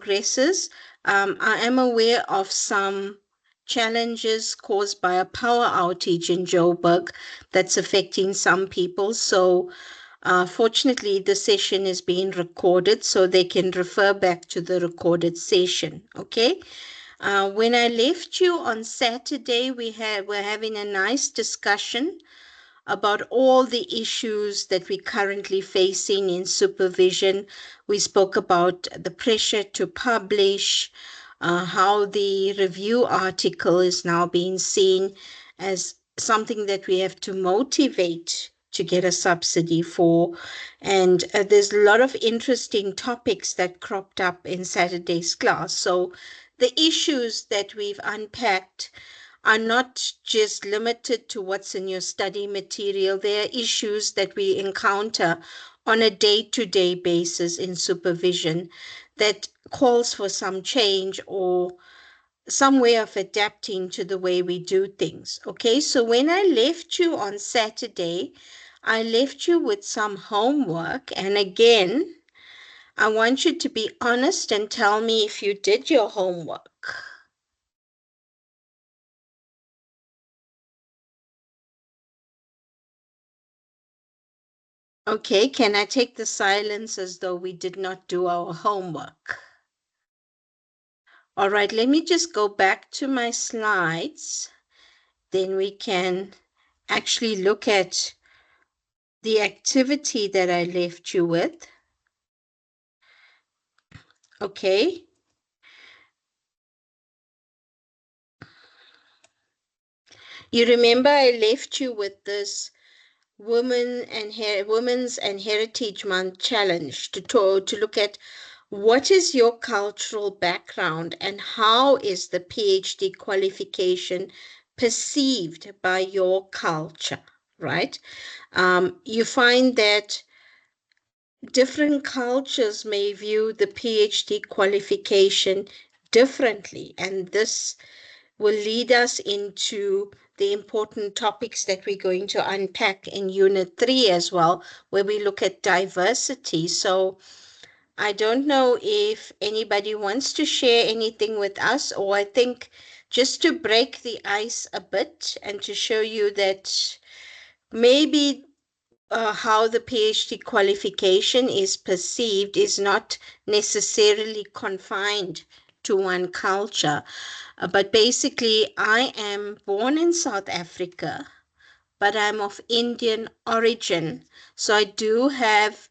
progresses. I am aware of some challenges caused by a power outage in Joburg that's affecting some people. So, fortunately, the session is being recorded so they can refer back to the recorded session. Okay. When I left you on Saturday, we're having a nice discussion about all the issues that we're currently facing in supervision. We spoke about the pressure to publish, how the review article is now being seen as something that we have to motivate to get a subsidy for. And there's a lot of interesting topics that cropped up in Saturday's class. So the issues that we've unpacked are not just limited to what's in your study material. There are issues that we encounter on a day-to-day basis in supervision that calls for some change or some way of adapting to the way we do things. Okay, so when I left you on Saturday, I left you with some homework. And again, I want you to be honest and tell me if you did your homework. Okay, can I take the silence as though we did not do our homework? All right, let me just go back to my slides. Then we can actually look at the activity that I left you with. Okay. You remember I left you with this Women's and Heritage Month challenge to look at what is your cultural background and how is the PhD qualification perceived by your culture, right? You find that different cultures may view the PhD qualification differently, and this will lead us into the important topics that we're going to unpack in Unit 3 as well, where we look at diversity. So I don't know if anybody wants to share anything with us, or I think just to break the ice a bit and to show you that maybe how the PhD qualification is perceived is not necessarily confined to one culture. But basically, I am born in South Africa, but I'm of Indian origin. So I do have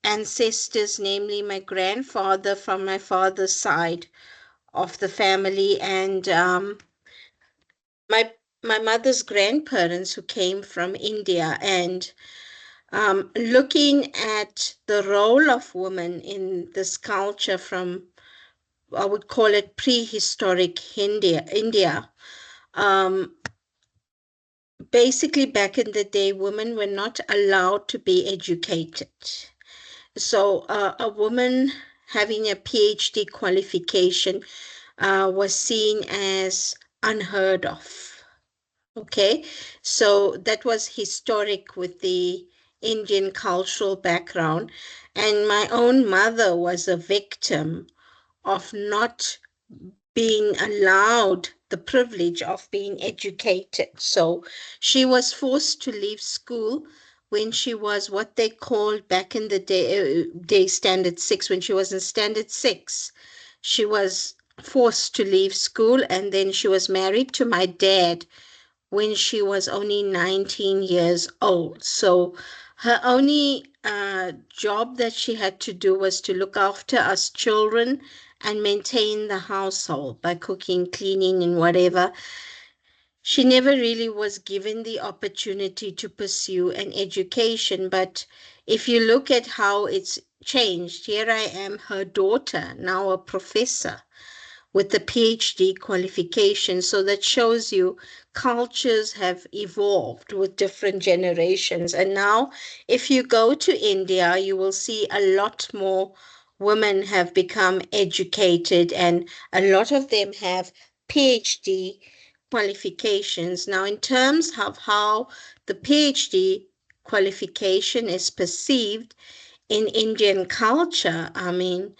ancestors, namely my grandfather from my father's side of the family, and my my mother's grandparents who came from India. And looking at the role of women in this culture from, I would call it prehistoric India. Basically, back in the day, women were not allowed to be educated. So a woman having a PhD qualification was seen as unheard of. Okay, so that was historic with the Indian cultural background. And my own mother was a victim of not being allowed the privilege of being educated. So she was forced to leave school when she was what they called back in the day standard 6. When she was in standard 6, she was forced to leave school, and then she was married to my dad when she was only 19 years old. So her only job that she had to do was to look after us children and maintain the household by cooking, cleaning, and whatever. She never really was given the opportunity to pursue an education. But if you look at how it's changed, here I am, her daughter, now a professor with the PhD qualification. So that shows you cultures have evolved with different generations. And now, if you go to India, you will see a lot more women have become educated, and a lot of them have PhD qualifications. Now, in terms of how the PhD qualification is perceived in Indian culture, I mean,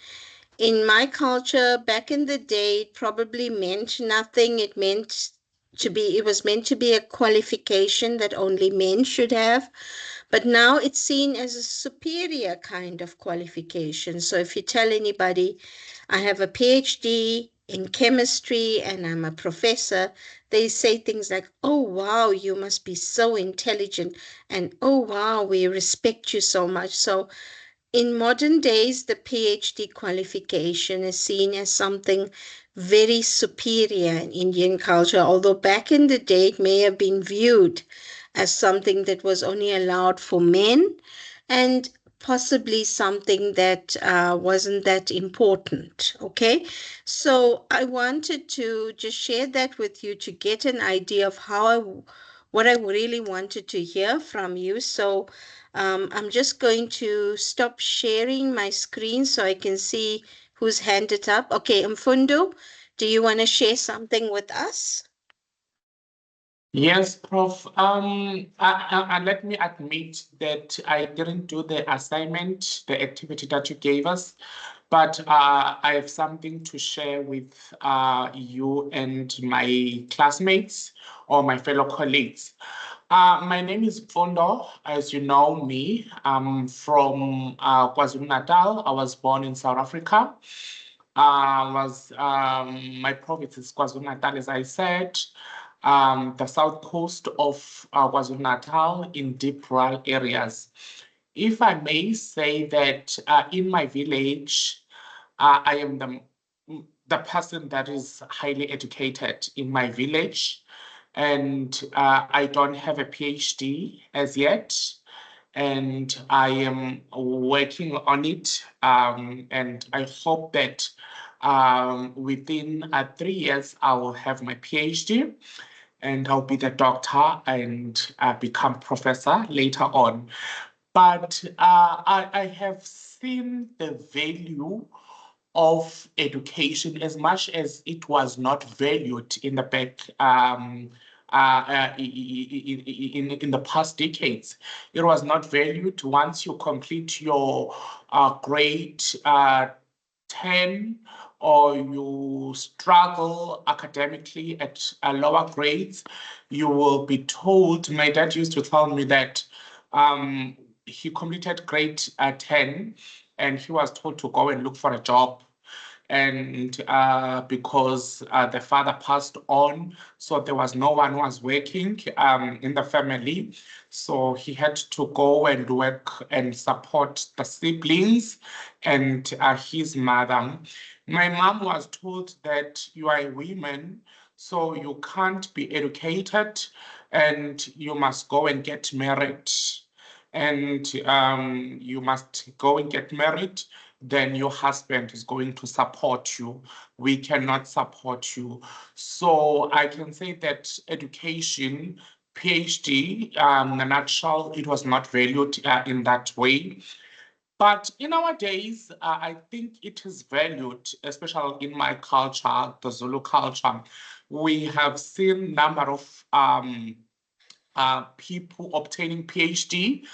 In my culture, back in the day, it probably meant nothing. It was meant to be a qualification that only men should have. But now it's seen as a superior kind of qualification. So if you tell anybody, I have a PhD in chemistry and I'm a professor, they say things like, oh, wow, you must be so intelligent. And oh, wow, we respect you so much. So in modern days, the PhD qualification is seen as something very superior in Indian culture, although back in the day it may have been viewed as something that was only allowed for men and possibly something that wasn't that important. Okay, so I wanted to just share that with you to get an idea of what I really wanted to hear from you. So I'm just going to stop sharing my screen so I can see who's handed up. Okay, Mfundo, do you want to share something with us? Yes, Prof. Let me admit that I didn't do the assignment, the activity that you gave us, but I have something to share with you and my classmates or my fellow colleagues. My name is Fondo. As you know me, I'm from KwaZulu-Natal. I was born in South Africa. Was My province is KwaZulu-Natal, as I said, the south coast of KwaZulu-Natal in deep rural areas. If I may say that in my village, I am the person that is highly educated in my village, and I don't have a PhD as yet, and I am working on it, and I hope that within 3 years I will have my PhD and I'll be the doctor and become professor later on. But I have seen the value of education as much as it was not valued in the back in the past decades. It was not valued once you complete your grade 10 or you struggle academically at lower grades, you will be told. My dad used to tell me that he completed grade 10 and he was told to go and look for a job, and because the father passed on, so there was no one who was working in the family. So he had to go and work and support the siblings and his mother. My mom was told that you are a woman, so you can't be educated and you must go and get married. And you must go and get married, then your husband is going to support you. We cannot support you. So I can say that education, PhD, in a nutshell, it was not valued in that way. But in our days, I think it is valued, especially in my culture, the Zulu culture. We have seen number of people obtaining PhD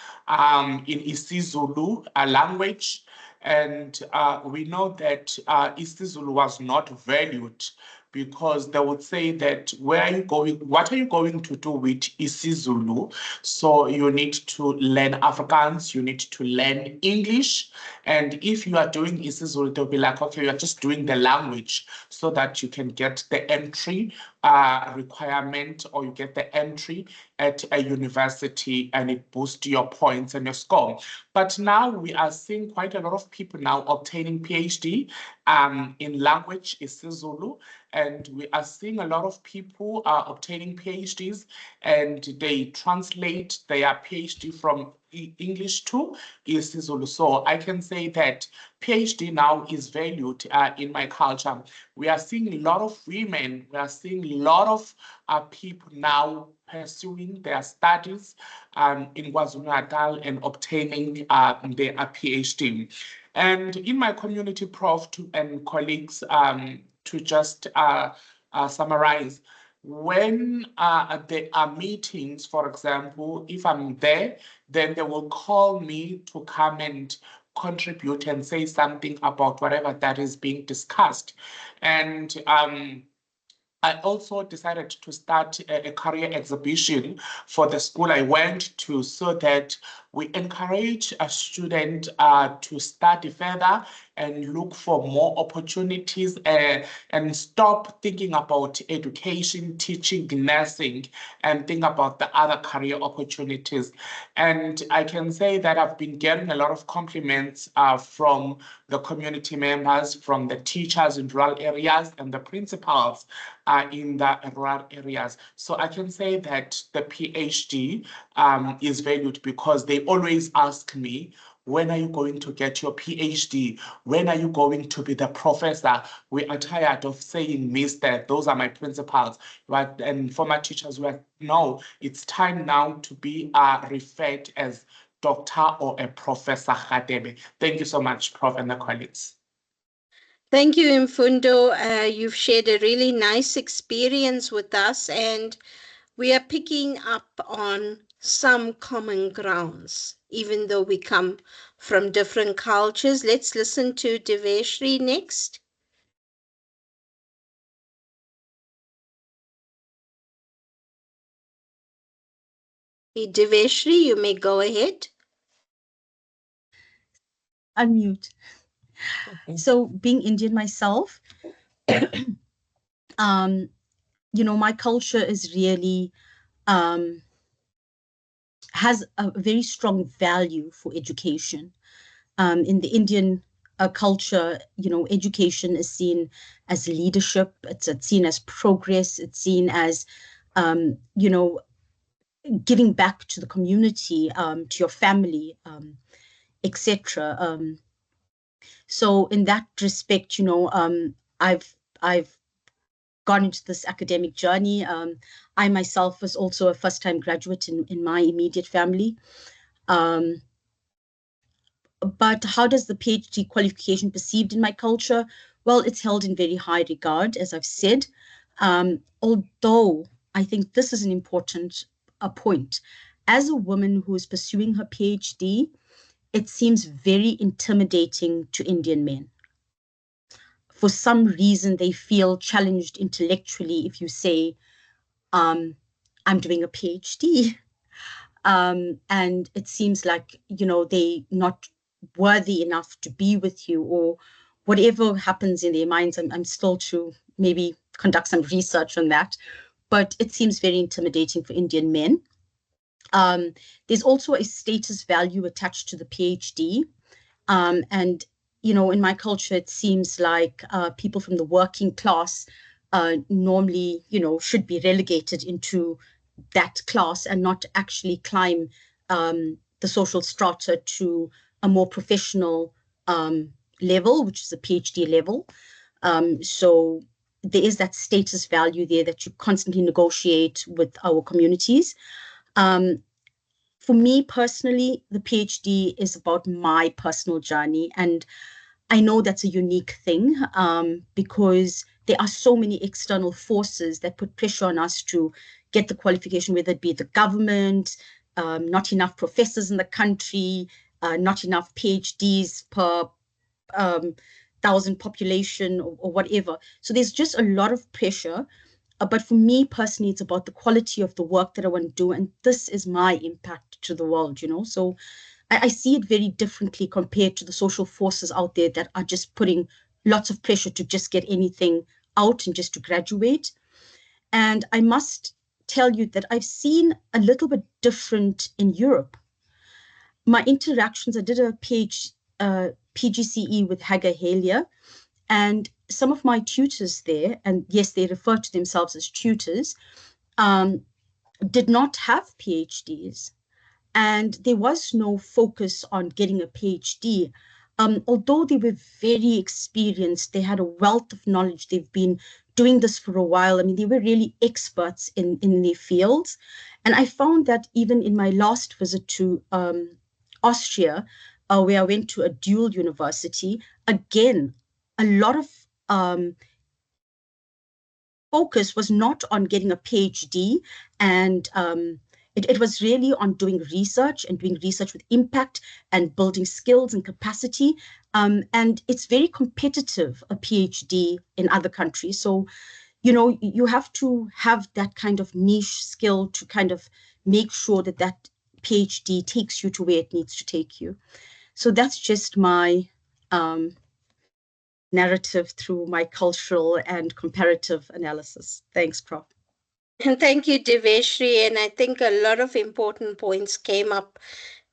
in isiZulu language. And we know that isiZulu was not valued because they would say that where are you going, what are you going to do with isiZulu? So you need to learn Afrikaans, you need to learn English. And if you are doing isiZulu, they'll be like, okay, you're just doing the language so that you can get the entry requirement, or you get the entry at a university and it boosts your points and your score. But now we are seeing quite a lot of people now obtaining PhD in language isiZulu, and we are seeing a lot of people obtaining PhDs, and they translate their PhD from English to isiZulu. So I can say that PhD now is valued in my culture. We are seeing a lot of women, we are seeing a lot of people now pursuing their studies in KwaZulu-Natal and obtaining their PhD. And in my community, Prof, and colleagues, to just summarize, when there are meetings, for example, if I'm there, then they will call me to come and contribute and say something about whatever that is being discussed. And I also decided to start a career exhibition for the school I went to so that we encourage a student to study further and look for more opportunities and stop thinking about education, teaching, nursing, and think about the other career opportunities. And I can say that I've been getting a lot of compliments from the community members, from the teachers in rural areas, and the principals in the rural areas. So I can say that the PhD is valued because they always ask me, when are you going to get your PhD? When are you going to be the professor? We are tired of saying Mr. Those are my principals. But and former teachers were, no, it's time now to be referred as doctor or a professor. Thank you so much, Prof. and the colleagues. Thank you, Mfundo. You've shared a really nice experience with us, and we are picking up on some common grounds, even though we come from different cultures. Let's listen to Deveshri next. Deveshri, you may go ahead. Unmute. Okay. So being Indian myself, my culture is really has a very strong value for education. In the Indian culture, education is seen as leadership. It's seen as progress. It's seen as, giving back to the community, to your family, etc. So in that respect, I've gone into this academic journey. I myself was also a first-time graduate in my immediate family. But how does the PhD qualification perceived in my culture? Well, it's held in very high regard, as I've said. Although I think this is an important point. As a woman who is pursuing her PhD, it seems very intimidating to Indian men. For some reason, they feel challenged intellectually if you say, I'm doing a PhD. And it seems like, they're not worthy enough to be with you, or whatever happens in their minds. I'm still to maybe conduct some research on that, but it seems very intimidating for Indian men. There's also a status value attached to the PhD. And, in my culture, it seems like people from the working class normally, should be relegated into that class and not actually climb the social strata to a more professional level, which is a PhD level. So there is that status value there that you constantly negotiate with our communities. For me personally, the PhD is about my personal journey. And I know that's a unique thing because there are so many external forces that put pressure on us to get the qualification, whether it be the government, not enough professors in the country, not enough PhDs per 1,000 population or whatever. So there's just a lot of pressure. But for me personally, it's about the quality of the work that I want to do. And this is my impact to the world, So I see it very differently compared to the social forces out there that are just putting lots of pressure to just get anything out and just to graduate. And I must tell you that I've seen a little bit different in Europe. My interactions, I did a PGCE with Haga Halia, and some of my tutors there, and yes, they refer to themselves as tutors, did not have PhDs. And there was no focus on getting a PhD. Although they were very experienced, they had a wealth of knowledge. They've been doing this for a while. I mean, they were really experts in their fields. And I found that even in my last visit to Austria, where I went to a dual university, again, a lot of focus was not on getting a PhD and It was really on doing research and doing research with impact and building skills and capacity. And it's very competitive, a PhD in other countries. So, you have to have that kind of niche skill to kind of make sure that that PhD takes you to where it needs to take you. So that's just my narrative through my cultural and comparative analysis. Thanks, Prof. And thank you, Deveshri. And I think a lot of important points came up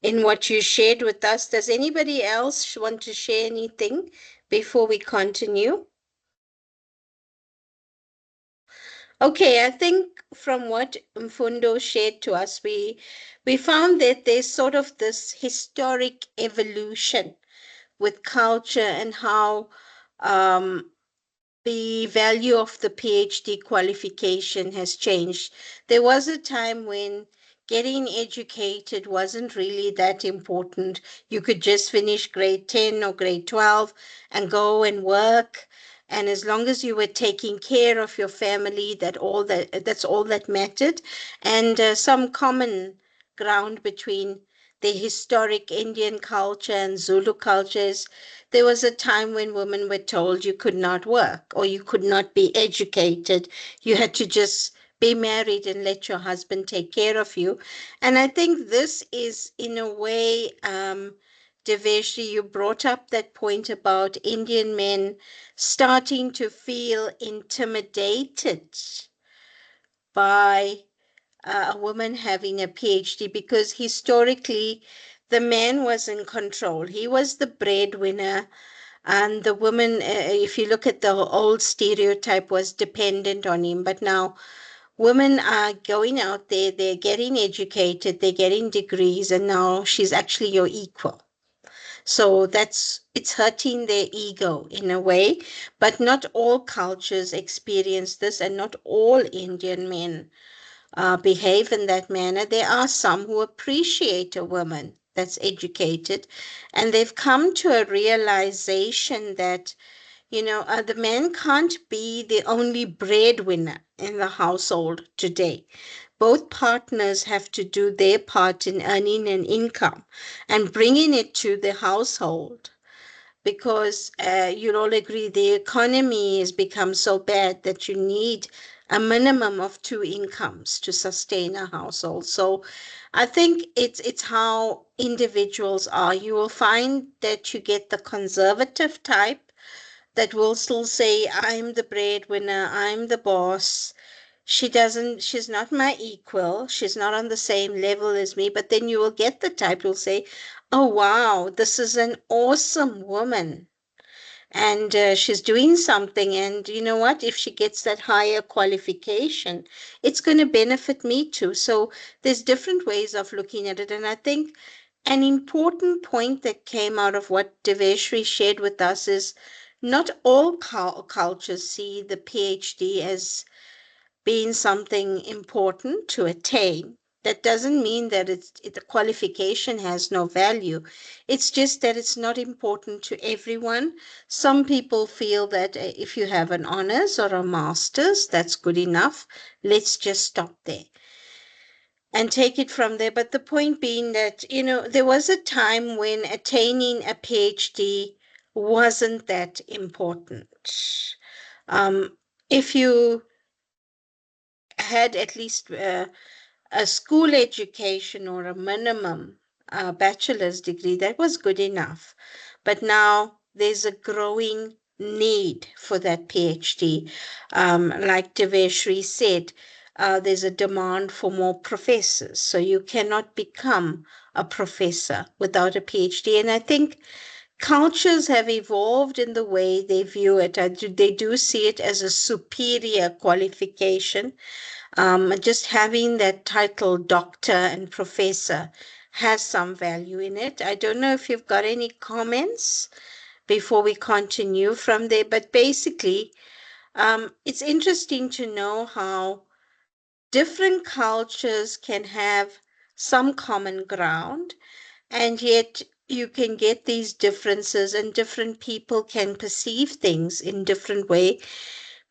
in what you shared with us. Does anybody else want to share anything before we continue? Okay, I think from what Mfundo shared to us, we found that there's sort of this historic evolution with culture and how the value of the PhD qualification has changed. There was a time when getting educated wasn't really that important. You could just finish grade 10 or grade 12 and go and work. And as long as you were taking care of your family, that's all that mattered. And some common ground between the historic Indian culture and Zulu cultures, there was a time when women were told you could not work or you could not be educated. You had to just be married and let your husband take care of you. And I think this is, in a way, Deveshi, you brought up that point about Indian men starting to feel intimidated by a woman having a PhD because historically the man was in control. He was the breadwinner, and the woman, if you look at the old stereotype, was dependent on him. But now women are going out there, they're getting educated, they're getting degrees, and now she's actually your equal. So it's hurting their ego in a way, but not all cultures experience this, and not all Indian men behave in that manner. There are some who appreciate a woman that's educated, and they've come to a realization that, the man can't be the only breadwinner in the household today. Both partners have to do their part in earning an income and bringing it to the household, because you'll all agree the economy has become so bad that you need a minimum of two incomes to sustain a household. So I think it's how individuals are. You will find that you get the conservative type that will still say, I'm the breadwinner, I'm the boss. She's not my equal. She's not on the same level as me. But then you will get the type who'll say, oh, wow, this is an awesome woman. And she's doing something. And you know what? If she gets that higher qualification, it's going to benefit me too. So there's different ways of looking at it. And I think an important point that came out of what Deveshri shared with us is not all cultures see the PhD as being something important to attain. That doesn't mean that the qualification has no value. It's just that it's not important to everyone. Some people feel that if you have an honors or a master's, that's good enough. Let's just stop there and take it from there. But the point being that, there was a time when attaining a PhD wasn't that important. If you had at least a school education or a minimum bachelor's degree, that was good enough. But now there's a growing need for that PhD. Like Deveshri said, there's a demand for more professors. So you cannot become a professor without a PhD. And I think cultures have evolved in the way they view it. They do see it as a superior qualification. Just having that title, doctor and professor, has some value in it. I don't know if you've got any comments before we continue from there, but basically, it's interesting to know how different cultures can have some common ground, and yet you can get these differences, and different people can perceive things in different way.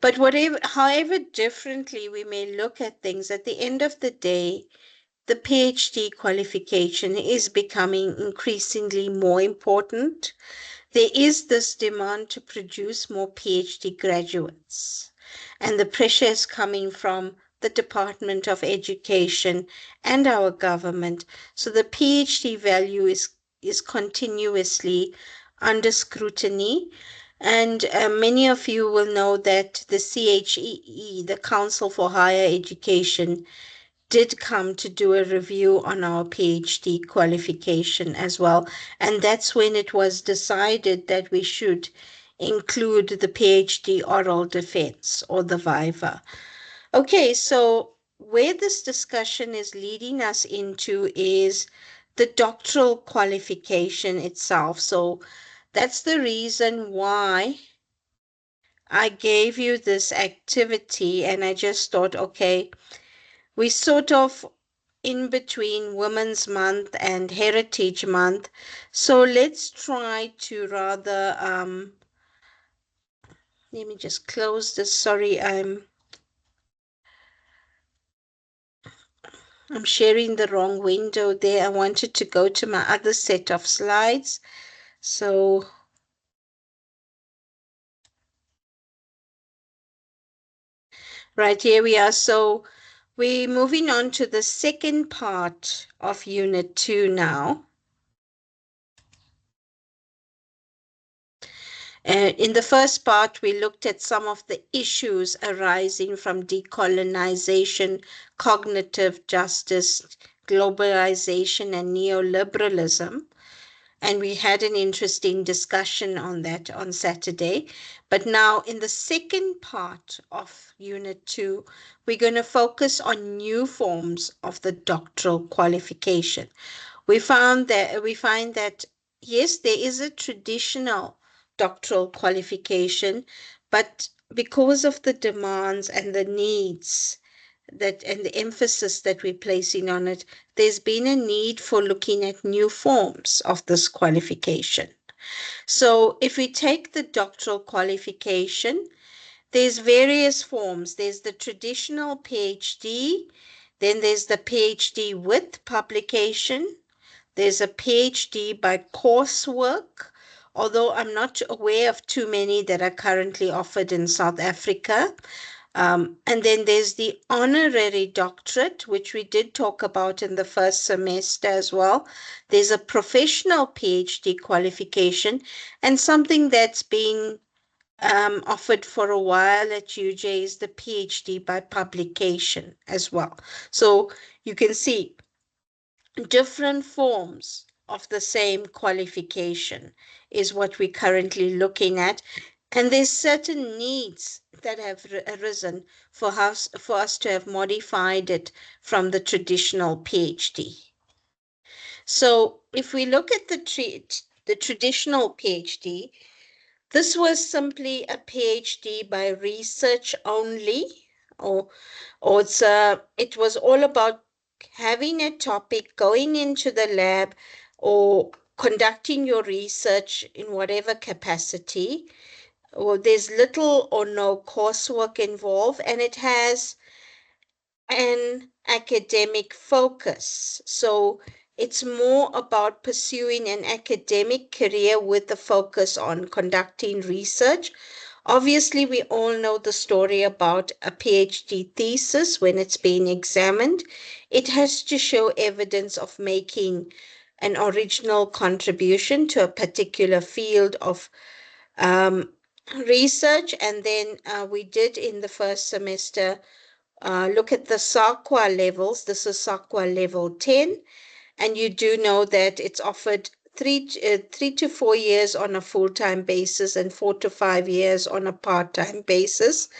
But however differently we may look at things, at the end of the day, the PhD qualification is becoming increasingly more important. There is this demand to produce more PhD graduates, and the pressure is coming from the Department of Education and our government. So the PhD value is continuously under scrutiny. And many of you will know that the CHEE, the Council for Higher Education, did come to do a review on our PhD qualification as well. And that's when it was decided that we should include the PhD oral defense or the viva. Okay, so where this discussion is leading us into is the doctoral qualification itself. So that's the reason why I gave you this activity, and I just thought, okay, we sort of in between Women's Month and Heritage Month. So let's try to rather, let me just close this. Sorry, I'm sharing the wrong window there. I wanted to go to my other set of slides. So, right, here we are. So we're moving on to the second part of Unit 2 now. In the first part, we looked at some of the issues arising from decolonization, cognitive justice, globalization, and neoliberalism. And we had an interesting discussion on that on Saturday. But now in the second part of Unit 2, we're going to focus on new forms of the doctoral qualification. We find that, yes, there is a traditional doctoral qualification, but because of the demands and the needs that and the emphasis that we're placing on it, there's been a need for looking at new forms of this qualification. So if we take the doctoral qualification, there's various forms. There's the traditional PhD, then there's the PhD with publication, there's a PhD by coursework, although I'm not aware of too many that are currently offered in South Africa. And then there's the honorary doctorate, which we did talk about in the first semester as well. There's a professional PhD qualification, and something that's been offered for a while at UJ is the PhD by publication as well. So you can see different forms of the same qualification is what we're currently looking at. And there's certain needs that have arisen for us to have modified it from the traditional PhD. So if we look at the traditional PhD, this was simply a PhD by research only, or it was all about having a topic, going into the lab, or conducting your research in whatever capacity. Or there's little or no coursework involved, and it has an academic focus. So it's more about pursuing an academic career with the focus on conducting research. Obviously, we all know the story about a PhD thesis when it's being examined. It has to show evidence of making an original contribution to a particular field of research. And then we did in the first semester look at the SAQA levels. This is SAQA level 10. And you do know that it's offered 3 to 4 years on a full-time basis and 4 to 5 years on a part-time basis.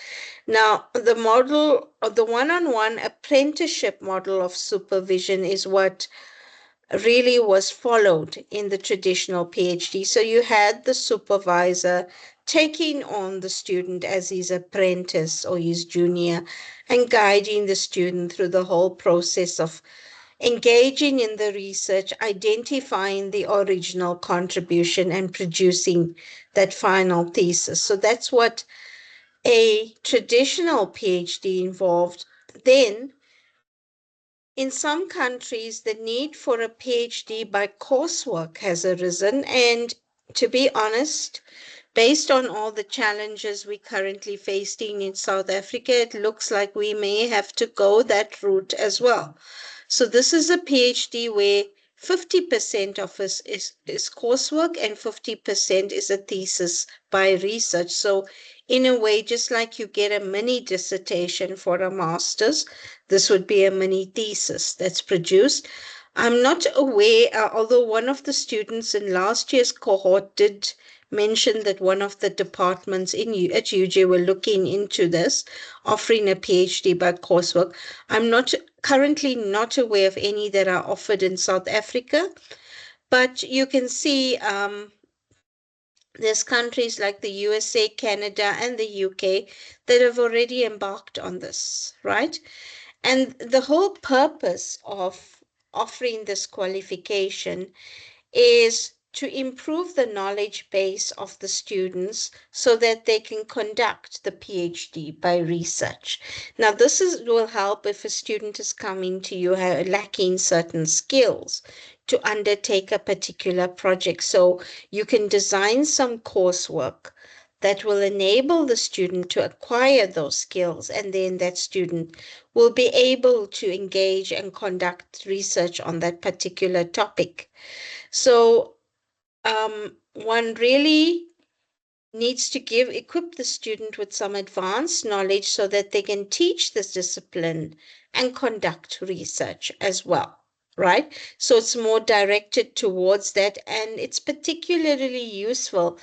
Now, the model, or the one-on-one apprenticeship model of supervision is what really was followed in the traditional PhD. So you had the supervisor taking on the student as his apprentice or his junior and guiding the student through the whole process of engaging in the research, identifying the original contribution, and producing that final thesis. So that's what a traditional PhD involved. Then In some countries, the need for a PhD by coursework has arisen, and to be honest, based on all the challenges we currently facing in South Africa, it looks like we may have to go that route as well. So this is a PhD where 50% of us is coursework and 50% is a thesis by research. So in a way, just like you get a mini dissertation for a master's, this would be a mini thesis that's produced. I'm not aware, although one of the students in last year's cohort did mention that one of the departments at UJ were looking into this, offering a PhD by coursework. I'm not currently not aware of any that are offered in South Africa, but you can see there's countries like the USA, Canada, and the UK that have already embarked on this, right? And the whole purpose of offering this qualification is to improve the knowledge base of the students so that they can conduct the PhD by research. Now, will help if a student is coming to you lacking certain skills to undertake a particular project. So you can design some coursework that will enable the student to acquire those skills, and then that student will be able to engage and conduct research on that particular topic. So one really needs to equip the student with some advanced knowledge so that they can teach this discipline and conduct research as well, right? So it's more directed towards that, and it's particularly useful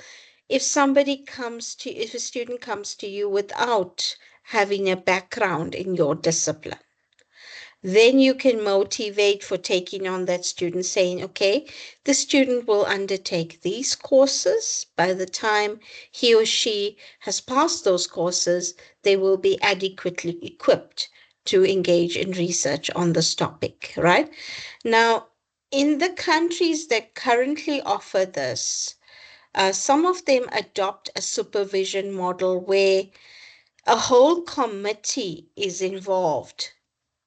if if a student comes to you without having a background in your discipline. Then you can motivate for taking on that student, saying, okay, the student will undertake these courses. By the time he or she has passed those courses, they will be adequately equipped to engage in research on this topic, right? Now, in the countries that currently offer this, some of them adopt a supervision model where a whole committee is involved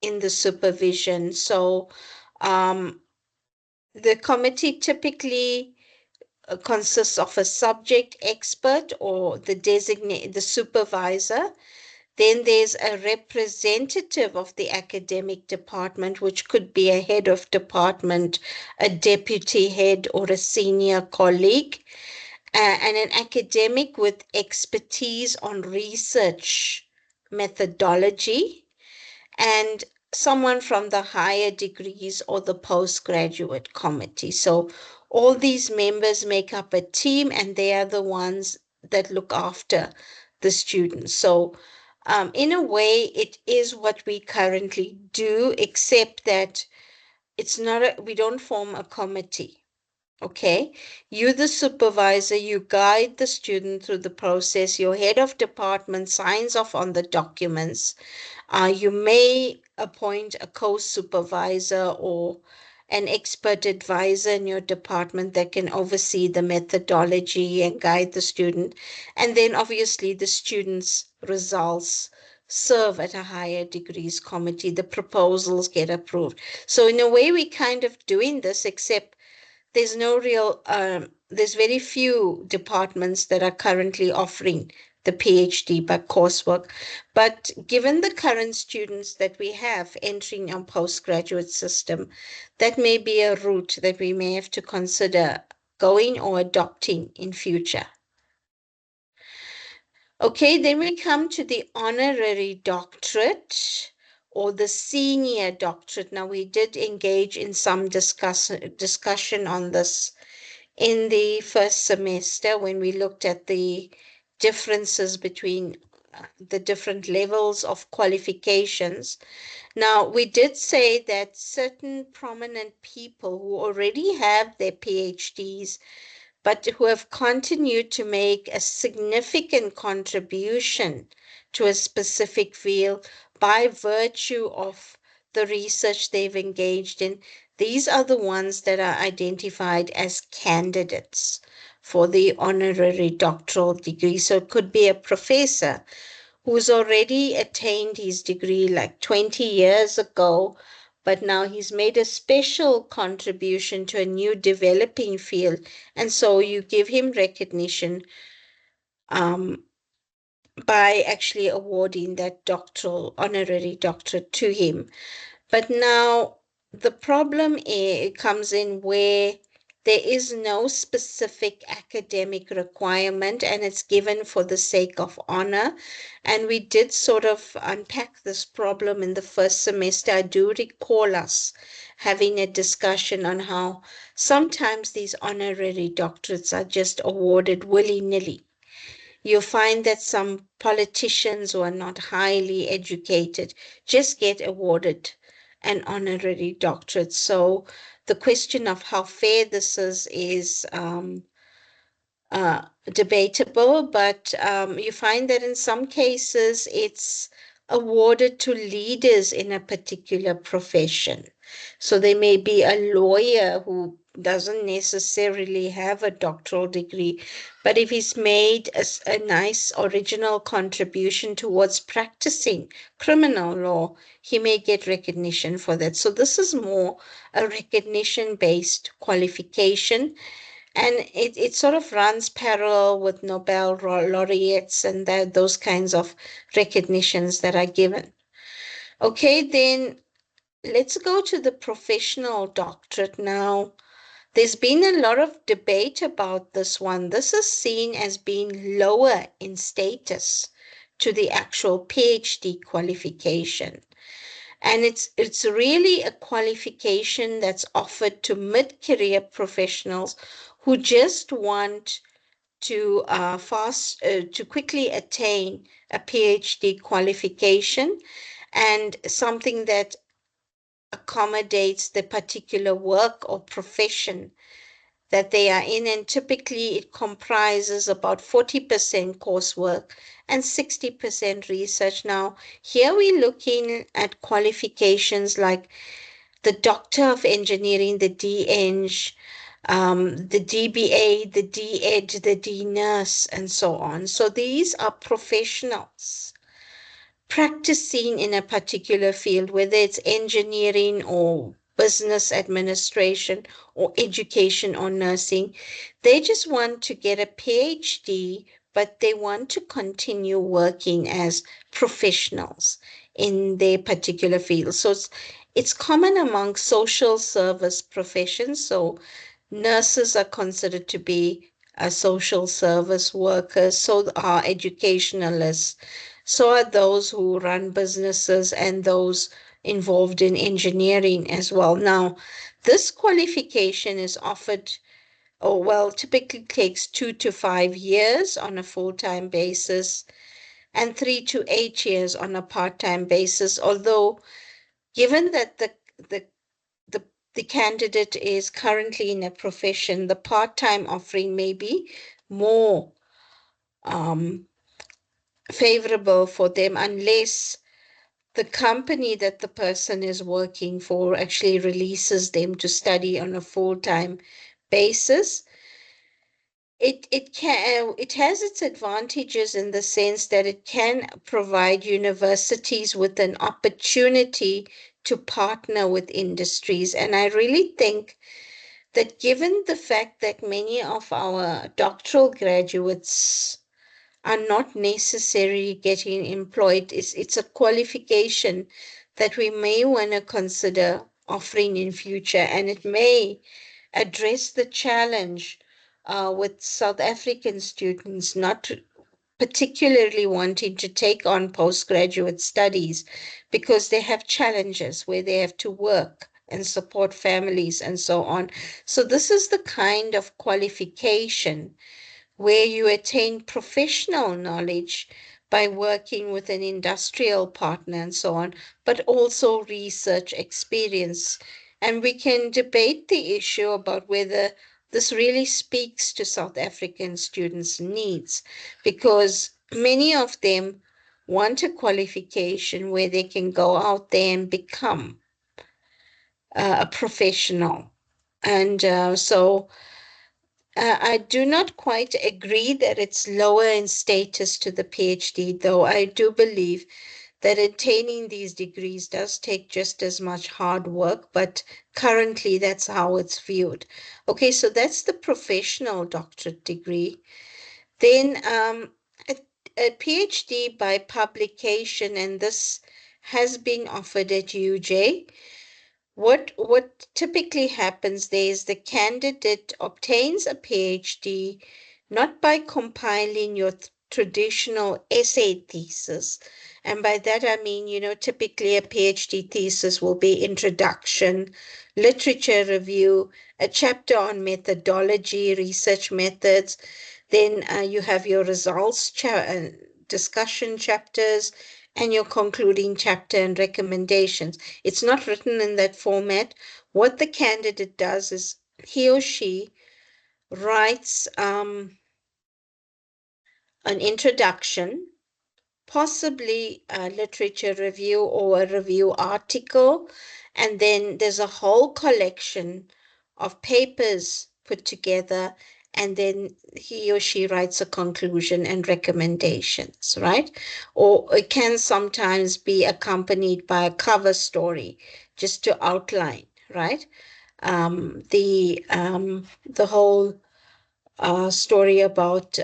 in the supervision. So the committee typically consists of a subject expert or the supervisor. Then there's a representative of the academic department, which could be a head of department, a deputy head, or a senior colleague, and an academic with expertise on research methodology, and someone from the higher degrees or the postgraduate committee. So all these members make up a team, and they are the ones that look after the students. So in a way, it is what we currently do, except that we don't form a committee. Okay, you, the supervisor, you guide the student through the process. Your head of department signs off on the documents. You may appoint a co-supervisor or an expert advisor in your department that can oversee the methodology and guide the student. And then obviously the students' results serve at a higher degrees committee. The proposals get approved. So in a way, we kind of doing this, except there's no real, there's very few departments that are currently offering the PhD by coursework. But given the current students that we have entering our postgraduate system, that may be a route that we may have to consider going or adopting in future. Okay, then we come to the honorary doctorate or the senior doctorate. Now, we did engage in some discussion on this in the first semester when we looked at the differences between the different levels of qualifications. Now, we did say that certain prominent people who already have their PhDs, but who have continued to make a significant contribution to a specific field by virtue of the research they've engaged in, these are the ones that are identified as candidates for the honorary doctoral degree. So it could be a professor who's already attained his degree like 20 years ago, but now he's made a special contribution to a new developing field. And so you give him recognition um, by actually awarding that doctoral honorary doctorate to him. But now the problem comes in where there is no specific academic requirement and it's given for the sake of honor. And we did sort of unpack this problem in the first semester. I do recall us having a discussion on how sometimes these honorary doctorates are just awarded willy-nilly. You find that some politicians who are not highly educated just get awarded an honorary doctorate. So the question of how fair this is debatable, but you find that in some cases it's awarded to leaders in a particular profession. So there may be a lawyer who doesn't necessarily have a doctoral degree, but if he's made a nice original contribution towards practicing criminal law, he may get recognition for that. So this is more a recognition-based qualification, and it sort of runs parallel with Nobel laureates and those kinds of recognitions that are given. Okay, then let's go to the professional doctorate now. There's been a lot of debate about this one. This is seen as being lower in status to the actual PhD qualification. And it's really a qualification that's offered to mid-career professionals who just want to quickly attain a PhD qualification and something that accommodates the particular work or profession that they are in. And typically it comprises about 40% coursework and 60% research. Now, here we're looking at qualifications like the Doctor of Engineering, the DEng, the DBA, the DEd, the D-Nurse, and so on. So these are professionals practicing in a particular field, whether it's engineering or business administration or education or nursing. They just want to get a PhD, but they want to continue working as professionals in their particular field. So it's common among social service professions. So nurses are considered to be social service workers, so are educationalists, so are those who run businesses and those involved in engineering as well. Now, this qualification is offered, or well, typically takes 2 to 5 years on a full-time basis and 3 to 8 years on a part-time basis, although given that the the the candidate is currently in a profession, the part-time offering may be more um, favorable for them unless the company that the person is working for actually releases them to study on a full-time basis. It has its advantages in the sense that it can provide universities with an opportunity to partner with industries. And I really think that given the fact that many of our doctoral graduates are not necessarily getting employed, it's a qualification that we may want to consider offering in future, and it may address the challenge with South African students not particularly wanting to take on postgraduate studies because they have challenges where they have to work and support families and so on. So this is the kind of qualification where you attain professional knowledge by working with an industrial partner and so on, but also research experience. And we can debate the issue about whether this really speaks to South African students' needs, because many of them want a qualification where they can go out there and become a professional. And I do not quite agree that it's lower in status to the PhD, though I do believe that attaining these degrees does take just as much hard work, but currently that's how it's viewed. Okay, so that's the professional doctorate degree. Then a PhD by publication, and this has been offered at UJ. What typically happens there is the candidate obtains a PhD not by compiling your traditional essay thesis. And by that I mean, typically a PhD thesis will be introduction, literature review, a chapter on methodology, research methods. Then you have your results discussion chapters and your concluding chapter and recommendations. It's not written in that format. What the candidate does is he or she writes an introduction, possibly a literature review or a review article, and then there's a whole collection of papers put together, and then he or she writes a conclusion and recommendations, right? Or it can sometimes be accompanied by a cover story just to outline, right? The whole story about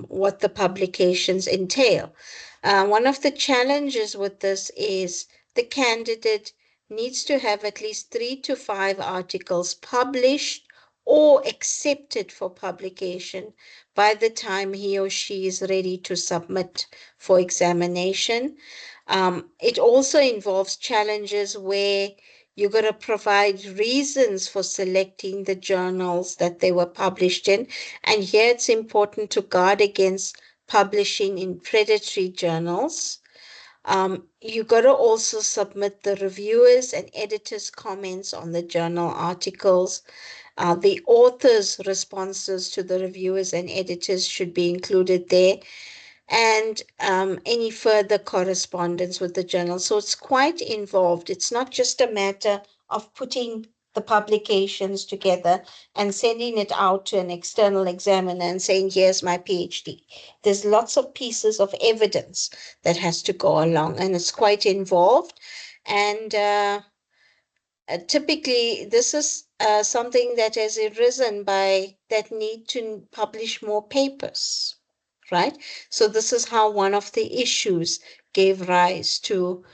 what the publications entail. One of the challenges with this is the candidate needs to have at least 3 to 5 articles published or accepted for publication by the time he or she is ready to submit for examination. It also involves challenges where you're going to provide reasons for selecting the journals that they were published in. And here it's important to guard against publishing in predatory journals. You got to also submit the reviewers and editors' comments on the journal articles. The author's responses to the reviewers and editors should be included there, and any further correspondence with the journal. So it's quite involved. It's not just a matter of putting the publications together and sending it out to an external examiner and saying, here's my PhD. There's lots of pieces of evidence that has to go along, and it's quite involved. And typically, this is something that has arisen by that need to publish more papers, right? So this is how one of the issues gave rise to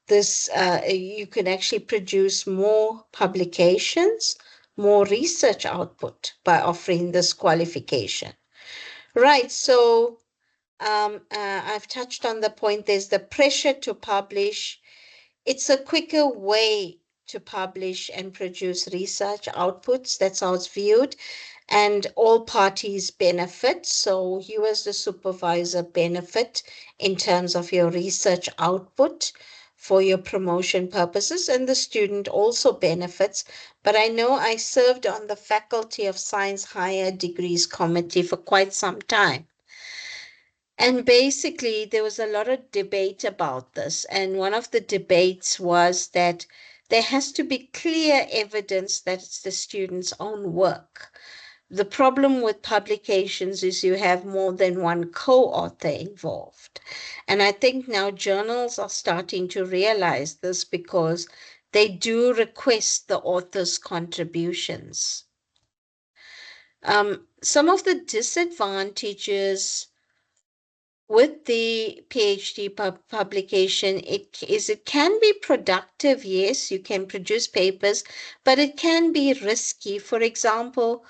this. You can actually produce more publications, more research output by offering this qualification. Right, so I've touched on the point. There's the pressure to publish. It's a quicker way to publish and produce research outputs. That's how it's viewed. And all parties benefit. So you as the supervisor benefit in terms of your research output for your promotion purposes, and the student also benefits. But I know I served on the Faculty of Science Higher Degrees Committee for quite some time. And basically, there was a lot of debate about this. And one of the debates was that there has to be clear evidence that it's the student's own work. The problem with publications is you have more than one co-author involved. And I think now journals are starting to realize this because they do request the author's contributions. Some of the disadvantages with the PhD publication, it can be productive. Yes, you can produce papers, but it can be risky. For example,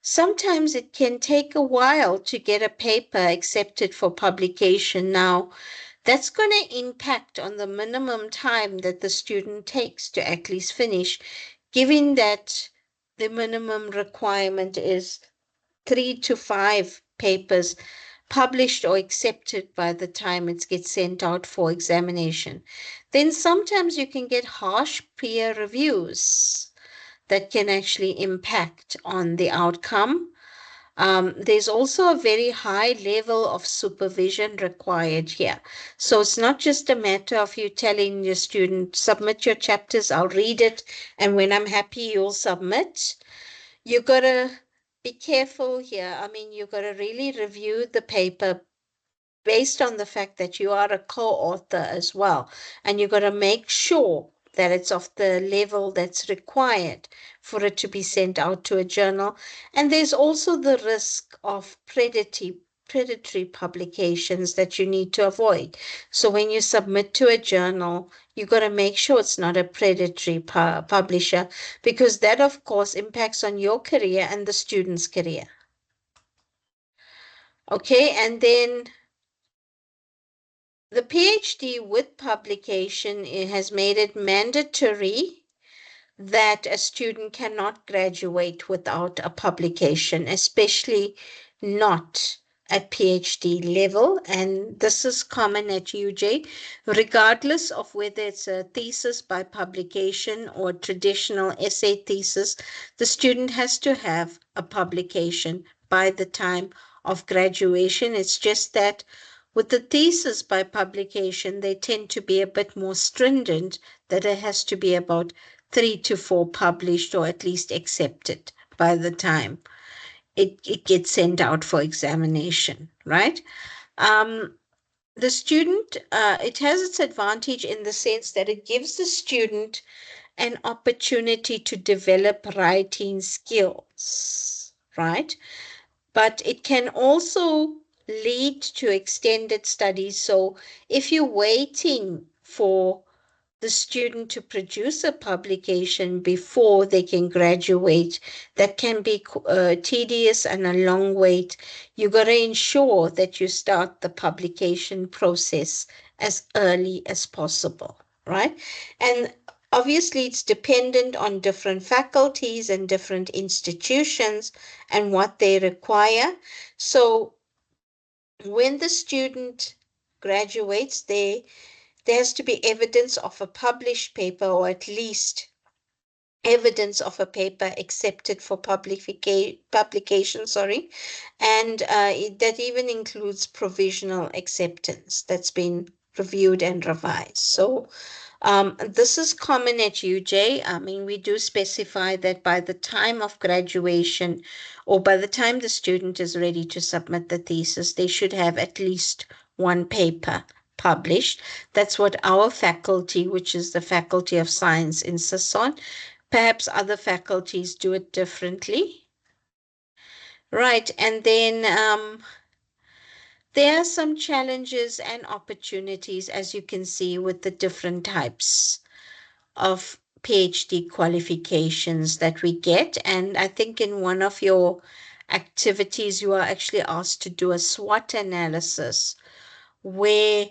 sometimes it can take a while to get a paper accepted for publication. Now, that's going to impact on the minimum time that the student takes to at least finish, given that the minimum requirement is 3 to 5 papers published or accepted by the time it gets sent out for examination. Then sometimes you can get harsh peer reviews that can actually impact on the outcome. There's also a very high level of supervision required here. So it's not just a matter of you telling your student, submit your chapters, I'll read it, and when I'm happy, you'll submit. You gotta be careful here. I mean, you gotta really review the paper based on the fact that you are a co-author as well, and you've got to make sure that it's of the level that's required for it to be sent out to a journal. And there's also the risk of predatory publications that you need to avoid. So when you submit to a journal, you got to make sure it's not a predatory publisher, because that, of course, impacts on your career and the student's career. Okay, and then the PhD with publication, it has made it mandatory that a student cannot graduate without a publication, especially not at PhD level. And this is common at UJ, regardless of whether it's a thesis by publication or traditional essay thesis, the student has to have a publication by the time of graduation. It's just that with the thesis by publication, they tend to be a bit more stringent, that it has to be about 3 to 4 published or at least accepted by the time it gets sent out for examination, right? The student, it has its advantage in the sense that it gives the student an opportunity to develop writing skills, right? But it can also lead to extended studies. So if you're waiting for the student to produce a publication before they can graduate, that can be tedious and a long wait. You got to ensure that you start the publication process as early as possible, right? And obviously, it's dependent on different faculties and different institutions and what they require. So when the student graduates, there has to be evidence of a published paper, or at least evidence of a paper accepted for publication, sorry, and that even includes provisional acceptance that's been reviewed and revised. So this is common at UJ. I mean, we do specify that by the time of graduation, or by the time the student is ready to submit the thesis, they should have at least one paper published. That's what our faculty, which is the Faculty of Science, insists on. Perhaps other faculties do it differently. Right, and then there are some challenges and opportunities, as you can see, with the different types of PhD qualifications that we get. And I think in one of your activities, you are actually asked to do a SWOT analysis, where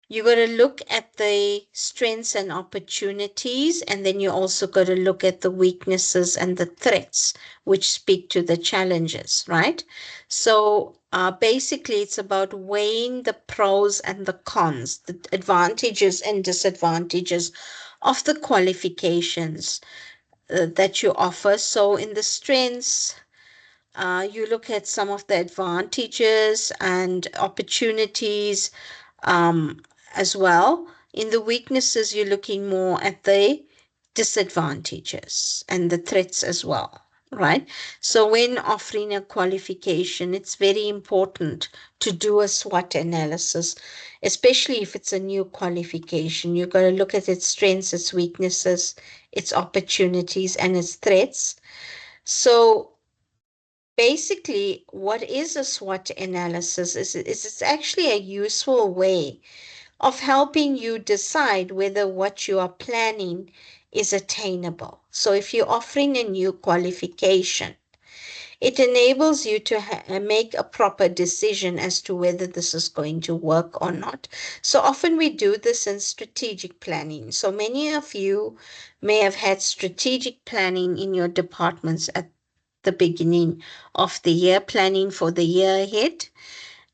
you got to look at the strengths and opportunities, and then you also got to look at the weaknesses and the threats, which speak to the challenges, right? So basically, it's about weighing the pros and the cons, the advantages and disadvantages of the qualifications that you offer. So in the strengths, you look at some of the advantages and opportunities um, as well. In the weaknesses, you're looking more at the disadvantages and the threats as well, right? So when offering a qualification, it's very important to do a SWOT analysis, especially if it's a new qualification. You've got to look at its strengths, its weaknesses, its opportunities, and its threats. So basically, what is a SWOT analysis is it's actually a useful way of helping you decide whether what you are planning is attainable. So if you're offering a new qualification, it enables you to make a proper decision as to whether this is going to work or not. So often we do this in strategic planning. So many of you may have had strategic planning in your departments at the beginning of the year, planning for the year ahead.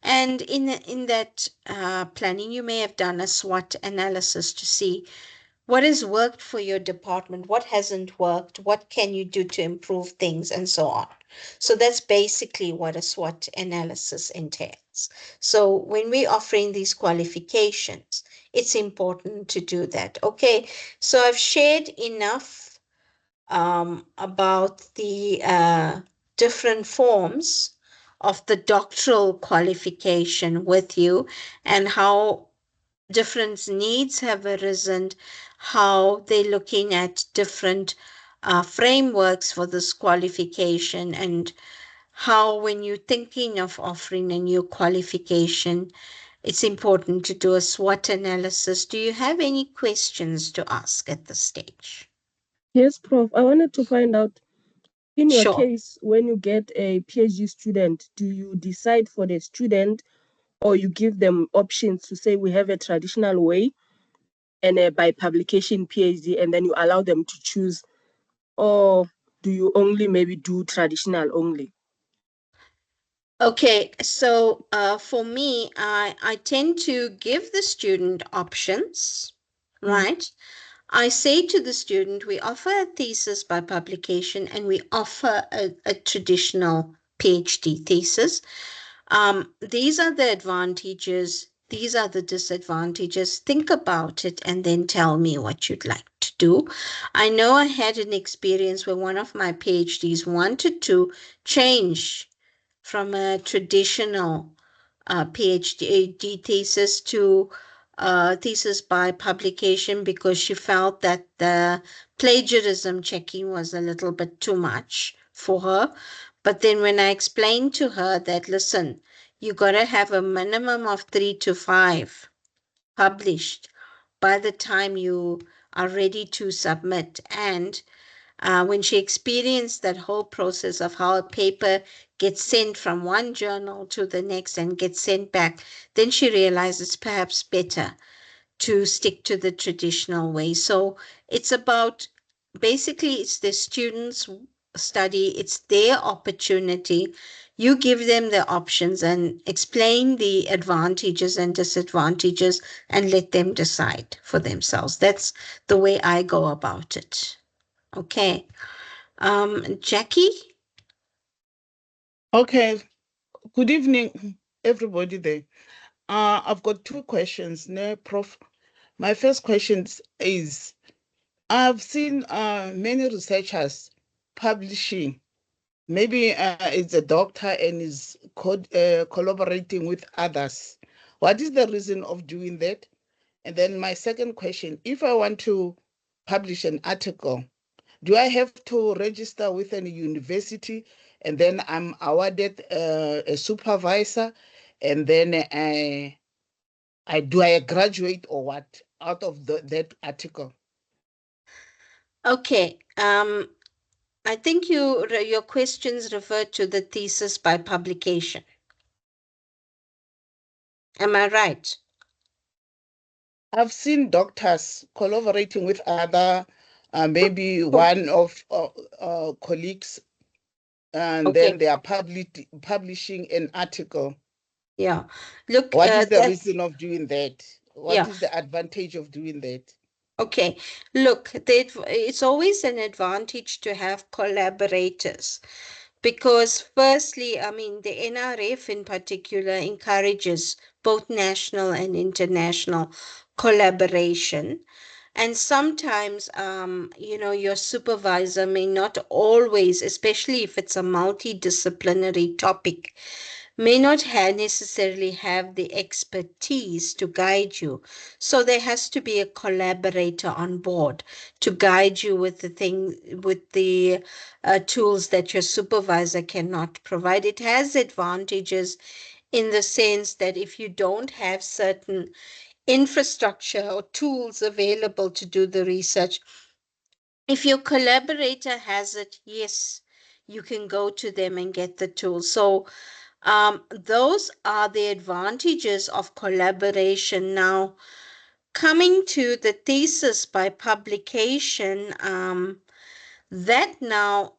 And in that planning, you may have done a SWOT analysis to see what has worked for your department, what hasn't worked, what can you do to improve things, and so on. So that's basically what a SWOT analysis entails. So when we're offering these qualifications, it's important to do that. Okay, so I've shared enough about the different forms of the doctoral qualification with you and how different needs have arisen, how they're looking at different frameworks for this qualification, and how when you're thinking of offering a new qualification, it's important to do a SWOT analysis. Do you have any questions to ask at this stage? Yes, Prof. I wanted to find out, in your Sure. case, when you get a PhD student, do you decide for the student or you give them options to say we have a traditional way and a by publication PhD, and then you allow them to choose, or do you only maybe do traditional only? Okay, so for me, I tend to give the student options, right? I say to the student, we offer a thesis by publication and we offer a traditional PhD thesis. These are the advantages, these are the disadvantages. Think about it and then tell me what you'd like to do. I know I had an experience where one of my PhDs wanted to change from a traditional PhD thesis to thesis by publication because she felt that the plagiarism checking was a little bit too much for her. But then when I explained to her that, listen, you got to have a minimum of 3 to 5 published by the time you are ready to submit. And when she experienced that whole process of how a paper gets sent from one journal to the next and gets sent back, then she realized it's perhaps better to stick to the traditional way. So it's about, basically, it's the students' study, it's their opportunity. You give them the options and explain the advantages and disadvantages and let them decide for themselves. That's the way I go about it. Okay. Jackie? Okay. Good evening, everybody there. I've got 2 questions, Prof. My first question is, I've seen many researchers publishing. Maybe it's a doctor and is collaborating with others. What is the reason of doing that? And then my second question, if I want to publish an article, do I have to register with a university and then I'm awarded a supervisor and then I graduate or what out of that article? Okay. I think your questions refer to the thesis by publication. Am I right? I've seen doctors collaborating with other, maybe Oh, one of colleagues, and okay. then they are publishing an article. Yeah. Look, What is the that's, reason of doing that? What yeah. is the advantage of doing that? Okay. Look, it's always an advantage to have collaborators because, firstly, I mean, the NRF in particular encourages both national and international collaboration. And sometimes, your supervisor may not always, especially if it's a multidisciplinary topic, may not necessarily have the expertise to guide you. So there has to be a collaborator on board to guide you with with the tools that your supervisor cannot provide. It has advantages in the sense that if you don't have certain infrastructure or tools available to do the research, if your collaborator has it, yes, you can go to them and get the tools. So those are the advantages of collaboration. Now, coming to the thesis by publication, that now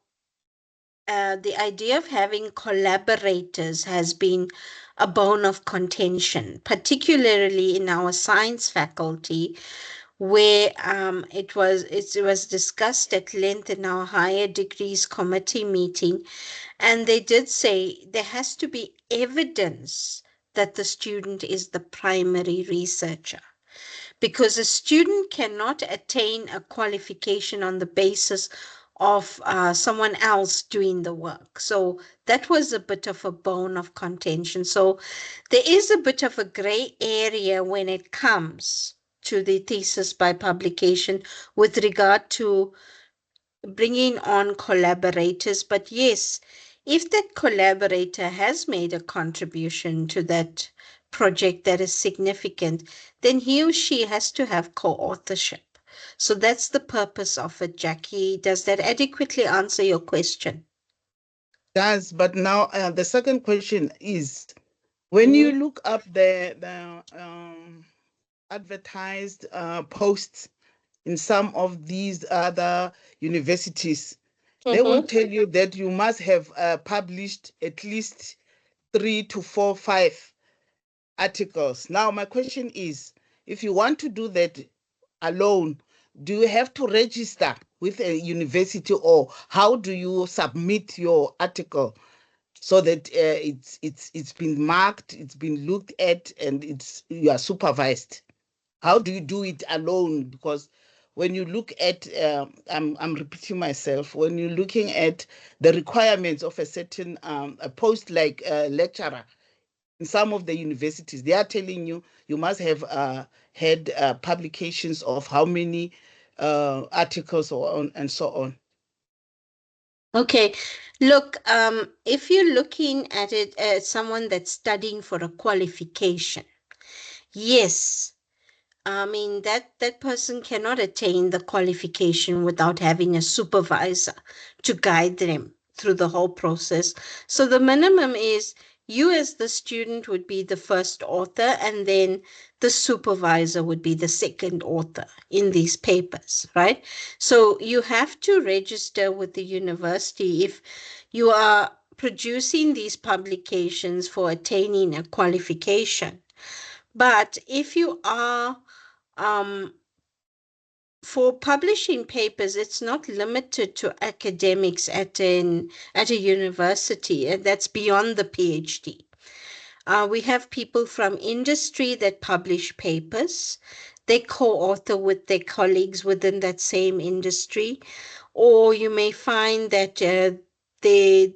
the idea of having collaborators has been a bone of contention, particularly in our science faculty, where it was discussed at length in our higher degrees committee meeting, and they did say there has to be evidence that the student is the primary researcher, because a student cannot attain a qualification on the basis of someone else doing the work. So that was a bit of a bone of contention. So there is a bit of a gray area when it comes to the thesis by publication with regard to bringing on collaborators. But yes, if that collaborator has made a contribution to that project that is significant, then he or she has to have co-authorship. So that's the purpose of it, Jackie. Does that adequately answer your question? Does, but now the second question is, when you look up the advertised posts in some of these other universities, they will tell you that you must have published at least 3 to 4, 5 articles. Now, my question is, if you want to do that alone, do you have to register with a university, or how do you submit your article so that it's been marked, it's been looked at, and you are supervised? How do you do it alone? Because when you look at, I'm repeating myself, when you're looking at the requirements of a certain a post like a lecturer in some of the universities, they are telling you you must have had publications of how many articles or on and so on. Okay, look, if you're looking at it as someone that's studying for a qualification, yes, I mean that person cannot attain the qualification without having a supervisor to guide them through the whole process. So the minimum is you as the student would be the first author, and then the supervisor would be the second author in these papers, right? So you have to register with the university if you are producing these publications for attaining a qualification. But if you are for publishing papers, it's not limited to academics at a university, and that's beyond the PhD. We have people from industry that publish papers. They co-author with their colleagues within that same industry, or you may find that they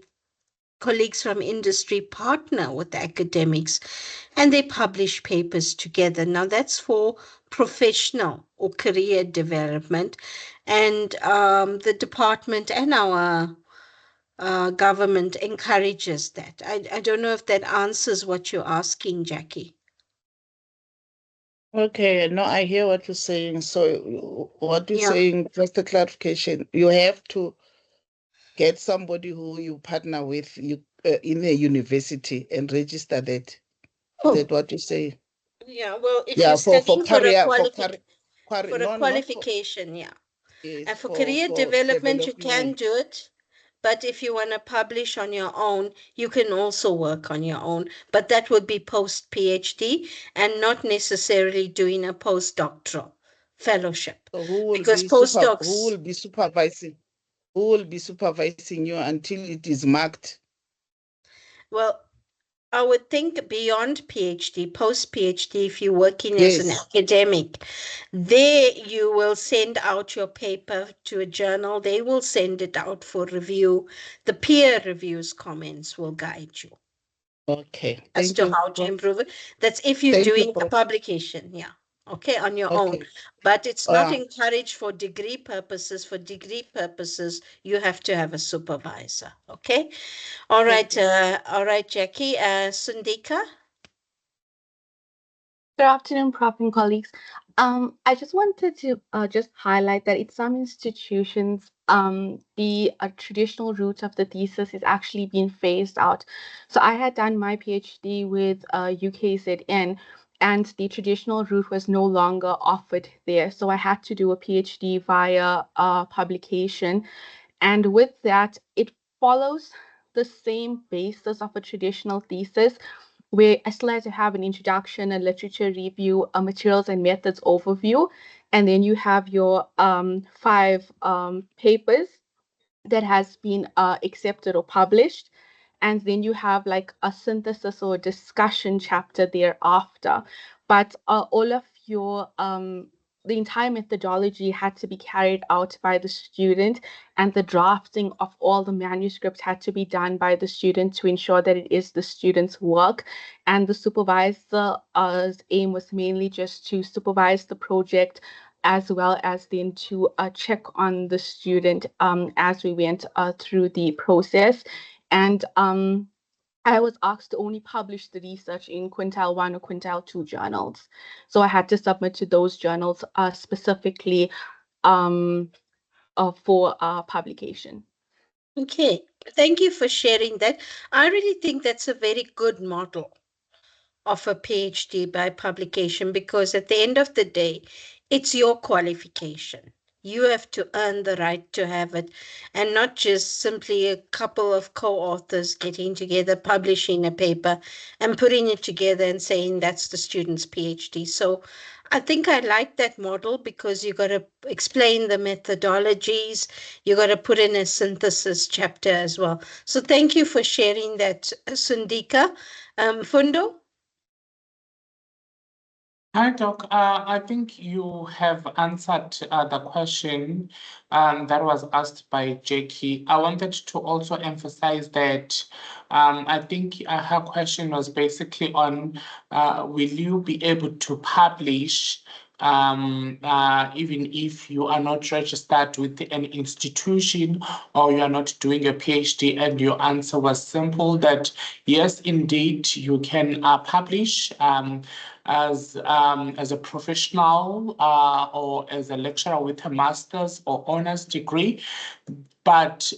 colleagues from industry partner with academics and they publish papers together. Now, that's for professional or career development. And the department and our government encourages that. I don't know if that answers what you're asking, Jackie. Okay, no, I hear what you're saying. So what you're Yeah. saying, just a clarification, you have to get somebody who you partner with you in a university and register that. Is that what you say? Yeah, well, if you're Yeah, for studying for a career, no, not for, qualification, yeah. yes, And for career for development, you can development. do it. But if you want to publish on your own, you can also work on your own. But that would be post PhD and not necessarily doing a postdoctoral fellowship. So Because who postdocs, will be supervising? Who will be supervising you until it is marked? well, I would think beyond PhD, post PhD, if you're working as an Yes. academic, there you will send out your paper to a journal. They will send it out for review. The peer reviews comments will guide you Okay. as Thank to you, how to Prof. improve it. That's if you're Thank you, doing a Prof. publication, yeah. Okay, on your own. Okay. But it's not Uh, encouraged for degree purposes. For degree purposes, you have to have a supervisor. Okay. All thank right, you. Jackie. Sundika. Good afternoon, Prof and colleagues. I just wanted to just highlight that in some institutions, the traditional route of the thesis is actually being phased out. So I had done my PhD with UKZN, and the traditional route was no longer offered there. So I had to do a PhD via publication. And with that, it follows the same basis of a traditional thesis, where I still had to have an introduction, a literature review, a materials and methods overview, and then you have your 5 papers that has been accepted or published, and then you have like a synthesis or discussion chapter thereafter. But all of your the entire methodology had to be carried out by the student, and the drafting of all the manuscripts had to be done by the student to ensure that it is the student's work. And the supervisor's aim was mainly just to supervise the project, as well as then to check on the student as we went through the process. And I was asked to only publish the research in quintile 1 or quintile 2 journals. So I had to submit to those journals specifically for publication. Okay, thank you for sharing that. I really think that's a very good model of a PhD by publication, because at the end of the day, it's your qualification. You have to earn the right to have it, and not just simply a couple of co-authors getting together, publishing a paper and putting it together and saying that's the student's PhD. So I think I like that model, because you got to explain the methodologies, you got to put in a synthesis chapter as well. So thank you for sharing that, Sundika. Fundo? Hi, Doc. I think you have answered the question that was asked by Jackie. I wanted to also emphasize that I think her question was basically on will you be able to publish even if you are not registered with an institution or you are not doing a PhD? And your answer was simple, that yes, indeed, you can publish as a professional or as a lecturer with a master's or honors degree. But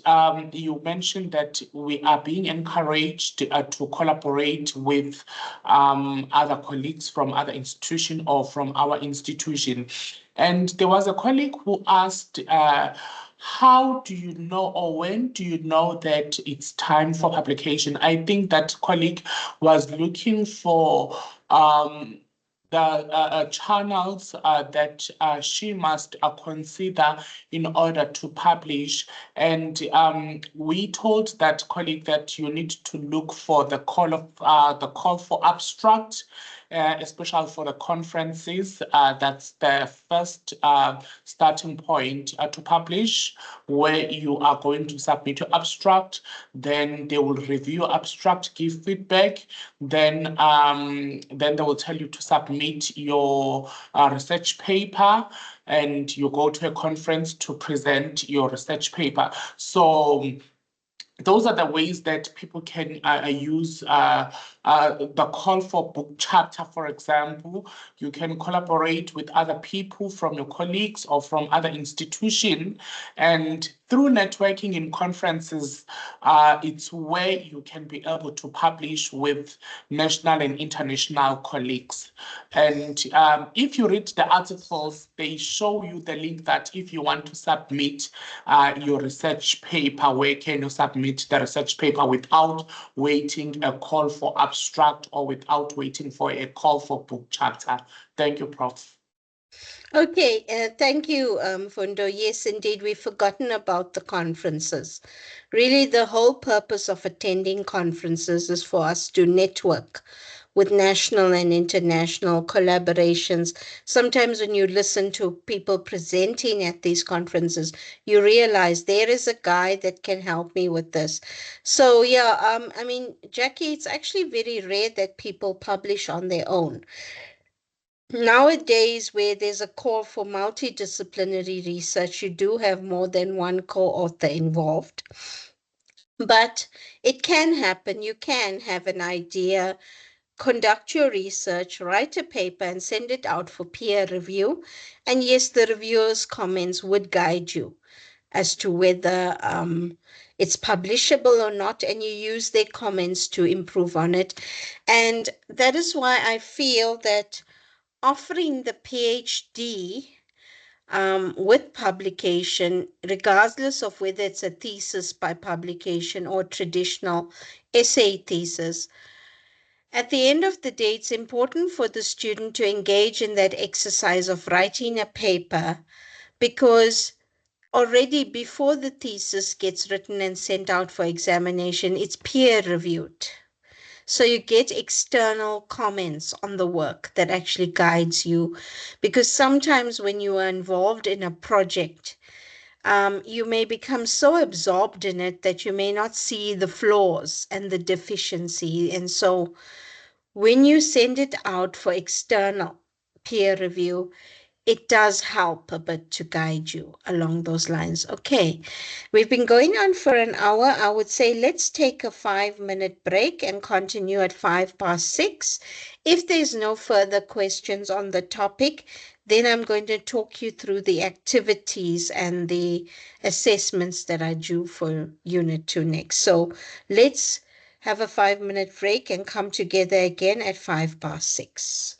you mentioned that we are being encouraged to collaborate with other colleagues from other institutions or from our institution. And there was a colleague who asked, how do you know, or when do you know that it's time for publication? I think that colleague was looking for the channels that she must consider in order to publish. And we told that colleague that you need to look for the call for abstract, especially for the conferences. That's the first starting point to publish, where you are going to submit your abstract. Then they will review your abstract, give feedback. Then they will tell you to submit your research paper, and you go to a conference to present your research paper. So those are the ways that people can use the call for book chapter, for example. You can collaborate with other people from your colleagues or from other institutions, and through networking in conferences, it's where you can be able to publish with national and international colleagues. And if you read the articles, they show you the link that if you want to submit your research paper, where can you submit the research paper without waiting a call for abstract or without waiting for a call for book chapter. Thank you, Prof. Okay, thank you, Fundo. Yes, indeed, we've forgotten about the conferences. Really, the whole purpose of attending conferences is for us to network with national and international collaborations. Sometimes when you listen to people presenting at these conferences, you realize there is a guy that can help me with this. So yeah, I mean, Jackie, it's actually very rare that people publish on their own. Nowadays, where there's a call for multidisciplinary research, you do have more than one co-author involved. But it can happen. You can have an idea, conduct your research, write a paper, and send it out for peer review. And yes, the reviewer's comments would guide you as to whether it's publishable or not, and you use their comments to improve on it. And that is why I feel that offering the PhD with publication, regardless of whether it's a thesis by publication or traditional essay thesis, at the end of the day, it's important for the student to engage in that exercise of writing a paper, because already before the thesis gets written and sent out for examination, it's peer reviewed. So you get external comments on the work that actually guides you. Because sometimes when you are involved in a project, you may become so absorbed in it that you may not see the flaws and the deficiency. And so when you send it out for external peer review, it does help a bit to guide you along those lines. Okay, we've been going on for an hour. I would say let's take a 5-minute break and continue at 6:05. If there's no further questions on the topic, then I'm going to talk you through the activities and the assessments that are due for Unit 2 next. So let's have a 5-minute break and come together again at 6:05.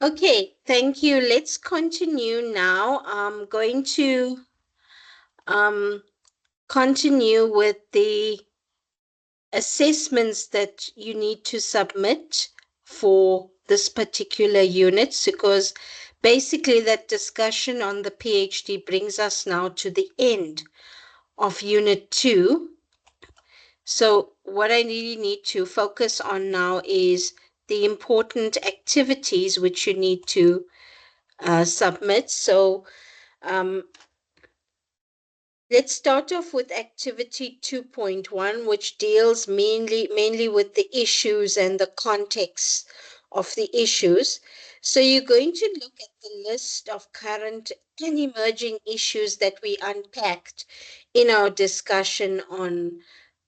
Okay, thank you. Let's continue now. I'm going to um, continue with the assessments that you need to submit for this particular unit, because basically that discussion on the PhD brings us now to the end of Unit 2. So what I really need to focus on now is the important activities which you need to submit. So um, let's start off with activity 2.1, which deals mainly with the issues and the context of the issues. So you're going to look at the list of current and emerging issues that we unpacked in our discussion on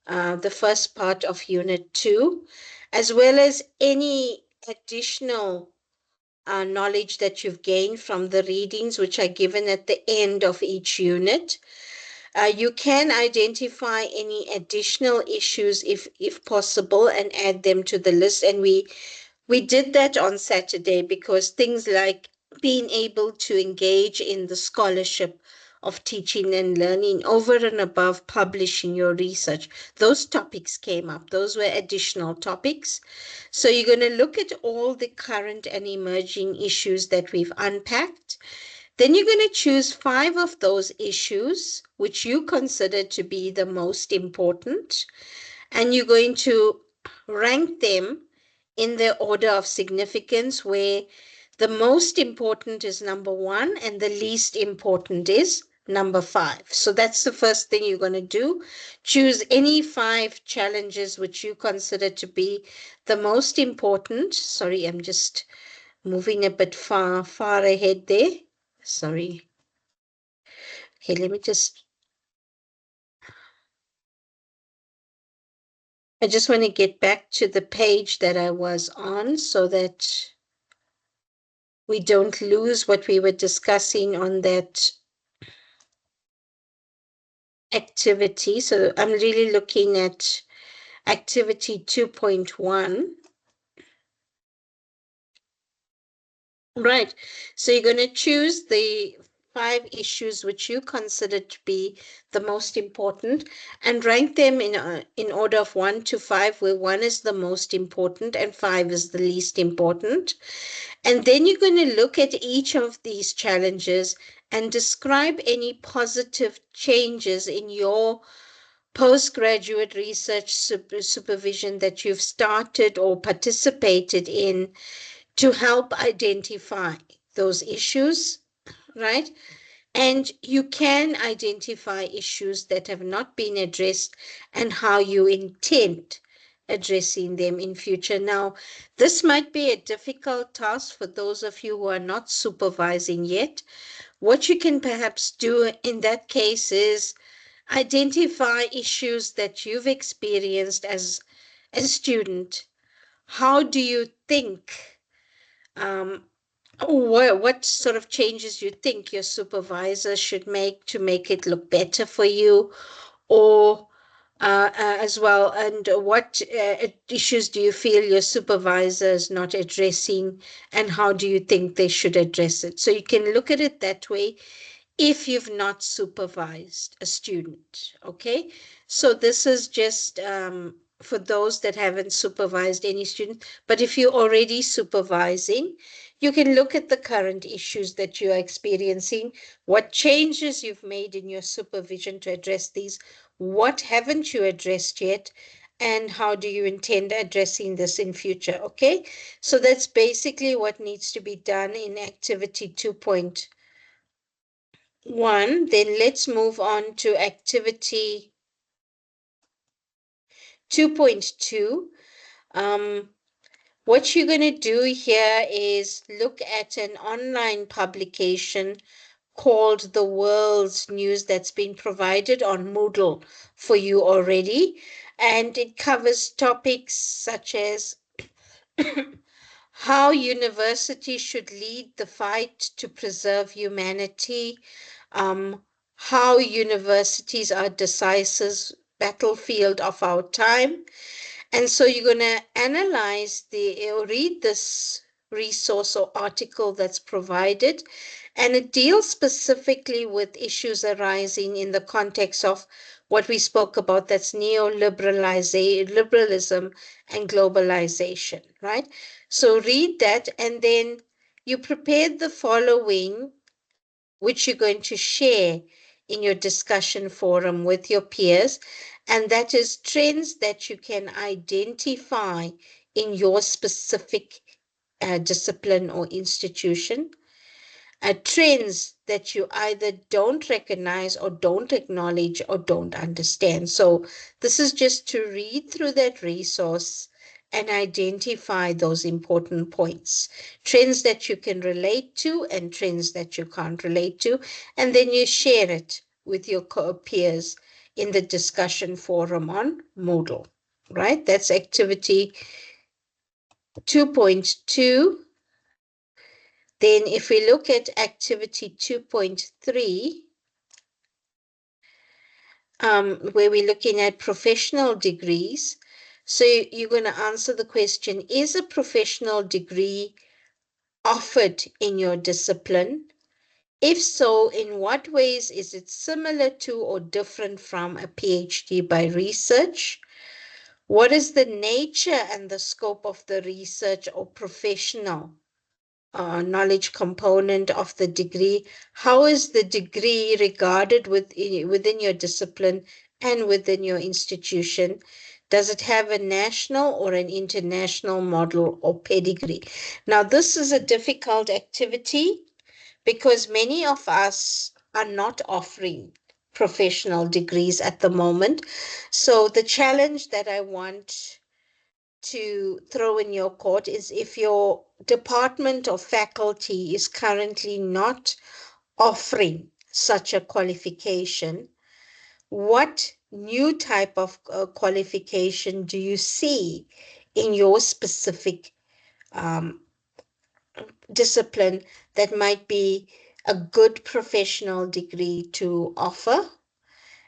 the first part of Unit 2, as well as any additional knowledge that you've gained from the readings which are given at the end of each unit. You can identify any additional issues if possible and add them to the list. And we did that on Saturday because things like being able to engage in the scholarship of teaching and learning over and above publishing your research, those topics came up. Those were additional topics. So you're going to look at all the current and emerging issues that we've unpacked. Then you're going to choose 5 of those issues which you consider to be the most important, and you're going to rank them in their order of significance, where the most important is number 1 and the least important is number 5. So that's the first thing you're going to do. Choose any 5 challenges which you consider to be the most important. Sorry, I'm just moving a bit far ahead there. Sorry. Okay, let me just, I just want to get back to the page that I was on so that we don't lose what we were discussing on that activity. So I'm really looking at activity 2.1. Right. So you're going to choose the 5 issues which you consider to be the most important and rank them in order of 1 to 5, where 1 is the most important and 5 is the least important. And then you're going to look at each of these challenges and describe any positive changes in your postgraduate research supervision that you've started or participated in to help identify those issues, right? And you can identify issues that have not been addressed and how you intend addressing them in future. Now, this might be a difficult task for those of you who are not supervising yet. What you can perhaps do in that case is identify issues that you've experienced as a student. How do you think um, what sort of changes you think your supervisor should make to make it look better for you, or as well, and what issues do you feel your supervisor is not addressing, and how do you think they should address it? So you can look at it that way if you've not supervised a student, okay? So this is just for those that haven't supervised any student, but if you're already supervising, you can look at the current issues that you are experiencing, what changes you've made in your supervision to address these, what haven't you addressed yet, and how do you intend addressing this in future, okay? So that's basically what needs to be done in activity 2.1. Then let's move on to activity 2.2. What you're going to do here is look at an online publication called The World's News that's been provided on Moodle for you already. And it covers topics such as how universities should lead the fight to preserve humanity, how universities are decisive battlefield of our time. And so you're going to analyze or read this resource or article that's provided, and it deals specifically with issues arising in the context of what we spoke about, that's liberalism and globalization, right? So read that, and then you prepared the following, which you're going to share in your discussion forum with your peers, and that is trends that you can identify in your specific discipline or institution, trends that you either don't recognize or don't acknowledge or don't understand. So this is just to read through that resource and identify those important points, trends that you can relate to and trends that you can't relate to, and then you share it with your peers in the discussion forum on Moodle, right? That's activity 2.2. Then if we look at activity 2.3, where we're looking at professional degrees, so you're going to answer the question, is a professional degree offered in your discipline? If so, in what ways is it similar to or different from a PhD by research? What is the nature and the scope of the research or professional knowledge component of the degree? How is the degree regarded within your discipline and within your institution? Does it have a national or an international model or pedigree? Now, this is a difficult activity because many of us are not offering professional degrees at the moment. So the challenge that I want to throw in your court is, if your department or faculty is currently not offering such a qualification, what new type of qualification do you see in your specific um, discipline that might be a good professional degree to offer,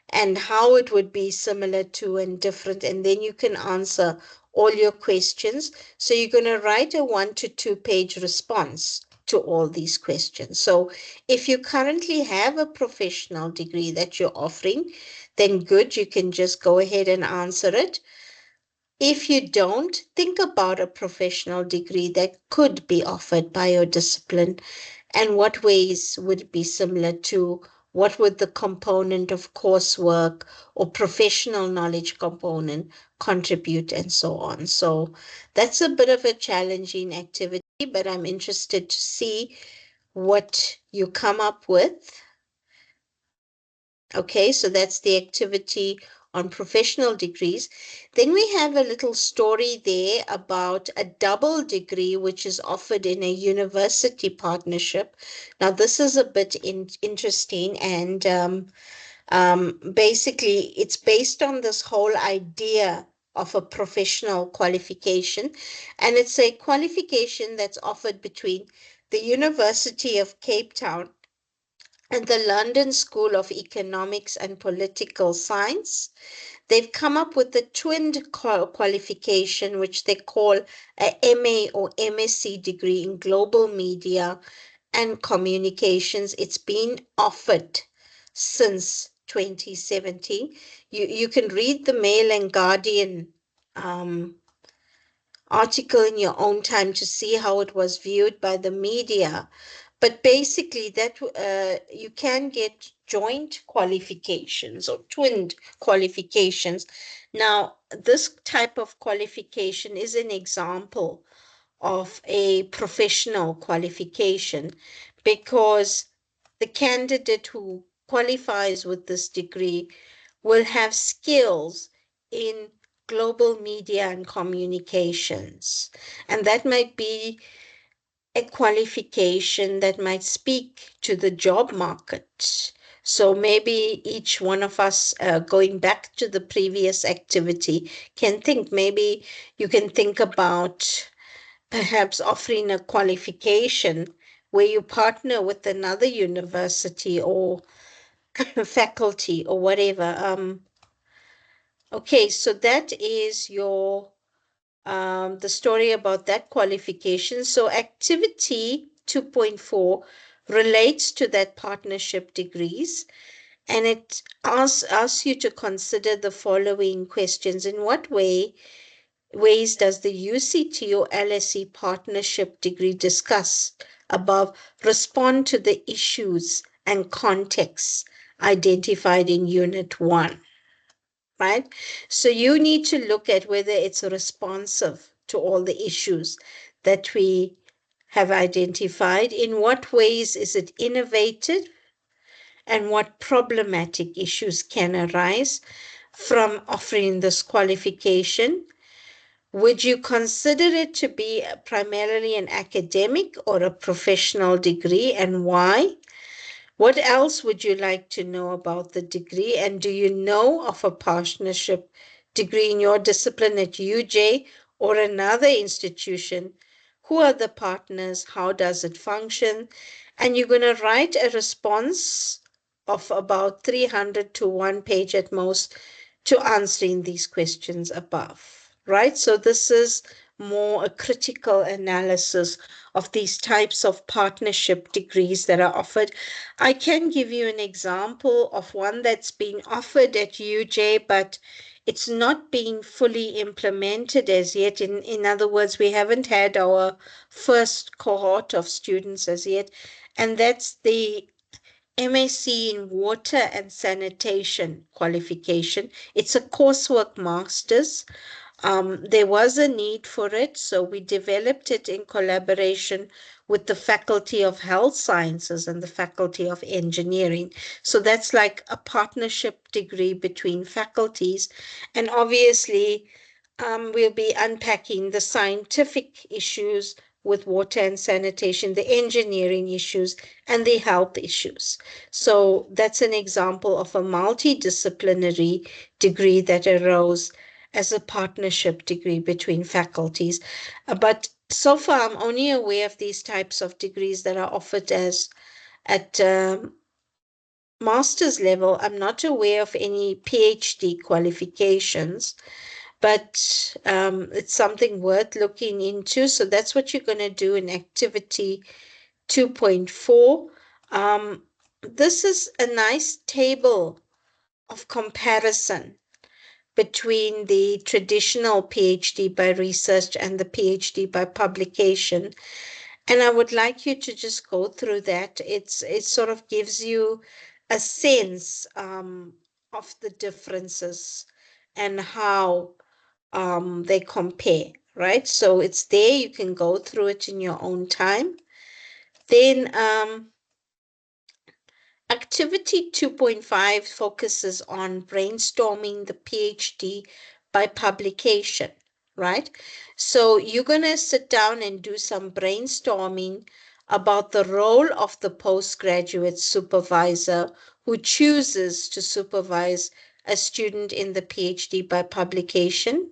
and how it would be similar to and different, and then you can answer all your questions. So you're going to write a 1 to 2 page response to all these questions. So if you currently have a professional degree that you're offering, then good, you can just go ahead and answer it. If you don't, think about a professional degree that could be offered by your discipline, and what ways would it be similar to, what would the component of coursework or professional knowledge component contribute, and so on. So that's a bit of a challenging activity, but I'm interested to see what you come up with. Okay, so that's the activity on professional degrees. Then we have a little story there about a double degree, which is offered in a university partnership. Now, this is a bit interesting, and basically it's based on this whole idea of a professional qualification, and it's a qualification that's offered between the University of Cape Town and the London School of Economics and Political Science. They've come up with a twinned qualification, which they call a MA or MSc degree in global media and communications. It's been offered since 2017. You can read the Mail and Guardian article in your own time to see how it was viewed by the media. But basically, that you can get joint qualifications or twinned qualifications. Now, this type of qualification is an example of a professional qualification, because the candidate who qualifies with this degree will have skills in global media and communications. And that might be a qualification that might speak to the job market. So maybe each one of us, going back to the previous activity, can think, maybe you can think about perhaps offering a qualification where you partner with another university or faculty or whatever. Okay, so that is your the story about that qualification. So activity 2.4 relates to that partnership degrees, and it asks you to consider the following questions. In what ways does the UCT or LSE partnership degree discussed above respond to the issues and contexts identified in Unit 1? Right? So you need to look at whether it's responsive to all the issues that we have identified. In what ways is it innovative? And what problematic issues can arise from offering this qualification? Would you consider it to be primarily an academic or a professional degree, and why? What else would you like to know about the degree? And do you know of a partnership degree in your discipline at UJ or another institution? Who are the partners? How does it function? And you're going to write a response of about 300 to 1 page at most to answering these questions above, right? So this is more a critical analysis of these types of partnership degrees that are offered. I can give you an example of one that's being offered at UJ, but it's not being fully implemented as yet. In other words, we haven't had our first cohort of students as yet, and that's the MSc in Water and Sanitation qualification. It's a coursework master's. There was a need for it, so we developed it in collaboration with the Faculty of Health Sciences and the Faculty of Engineering. So that's like a partnership degree between faculties. And obviously, we'll be unpacking the scientific issues with water and sanitation, the engineering issues, and the health issues. So that's an example of a multidisciplinary degree that arose as a partnership degree between faculties. But so far, I'm only aware of these types of degrees that are offered as at master's level. I'm not aware of any PhD qualifications, but it's something worth looking into. So that's what you're going to do in activity 2.4. This is a nice table of comparison between the traditional PhD by research and the PhD by publication. And I would like you to just go through that. It sort of gives you a sense of the differences and how they compare, right? So it's there. You can go through it in your own time. Then activity 2.5 focuses on brainstorming the PhD by publication, right? So you're going to sit down and do some brainstorming about the role of the postgraduate supervisor who chooses to supervise a student in the PhD by publication.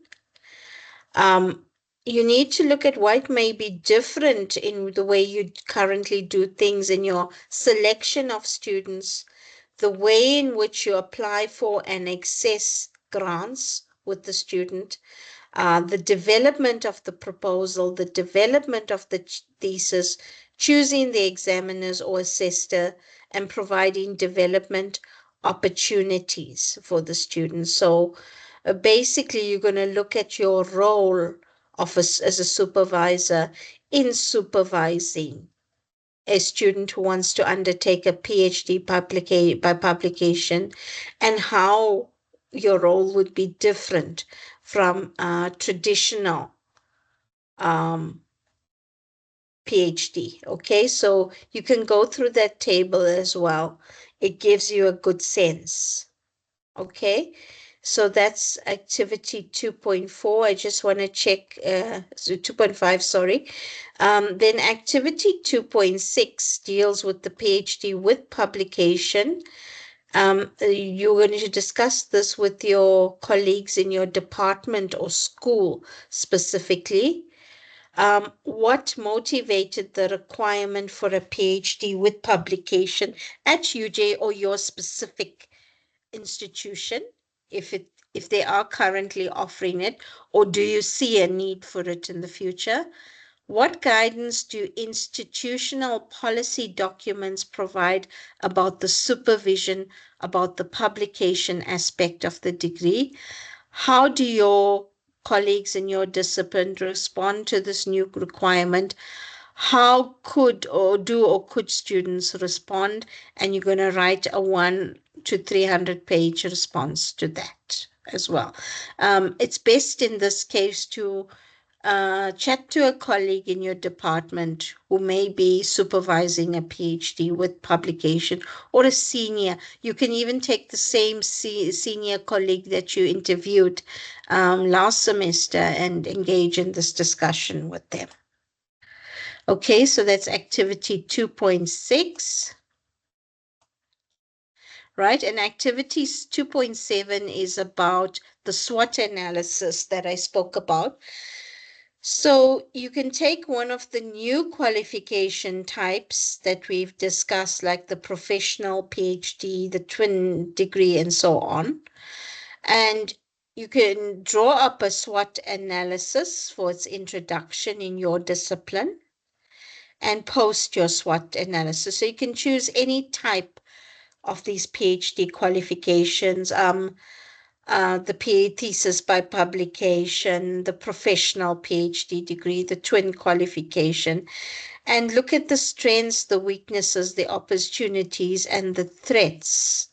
You need to look at what may be different in the way you currently do things in your selection of students, the way in which you apply for and access grants with the student, the development of the proposal, the development of the thesis, choosing the examiners or assessor, and providing development opportunities for the students. So basically, you're going to look at your role as a supervisor in supervising a student who wants to undertake a PhD by publication, and how your role would be different from traditional PhD. Okay, so you can go through that table as well. It gives you a good sense. Okay, so that's activity 2.4. I just want to check, so 2.5, sorry. Then activity 2.6 deals with the PhD with publication. You're going to discuss this with your colleagues in your department or school specifically. What motivated the requirement for a PhD with publication at UJ or your specific institution? if they are currently offering it, or do you see a need for it in the future? What guidance do institutional policy documents provide about the supervision, about the publication aspect of the degree? How do your colleagues in your discipline respond to this new requirement? How could students respond? And you're going to write a 1 to 300 page response to that as well. It's best in this case to chat to a colleague in your department who may be supervising a PhD with publication, or a senior. You can even take the same senior colleague that you interviewed last semester and engage in this discussion with them. Okay, so that's activity 2.6. Right, and activities 2.7 is about the SWOT analysis that I spoke about. So you can take one of the new qualification types that we've discussed, like the professional PhD, the twin degree, and so on. And you can draw up a SWOT analysis for its introduction in your discipline and post your SWOT analysis. So you can choose any type of these PhD qualifications. The PA thesis by publication, the professional PhD degree, the twin qualification, and look at the strengths, the weaknesses, the opportunities, and the threats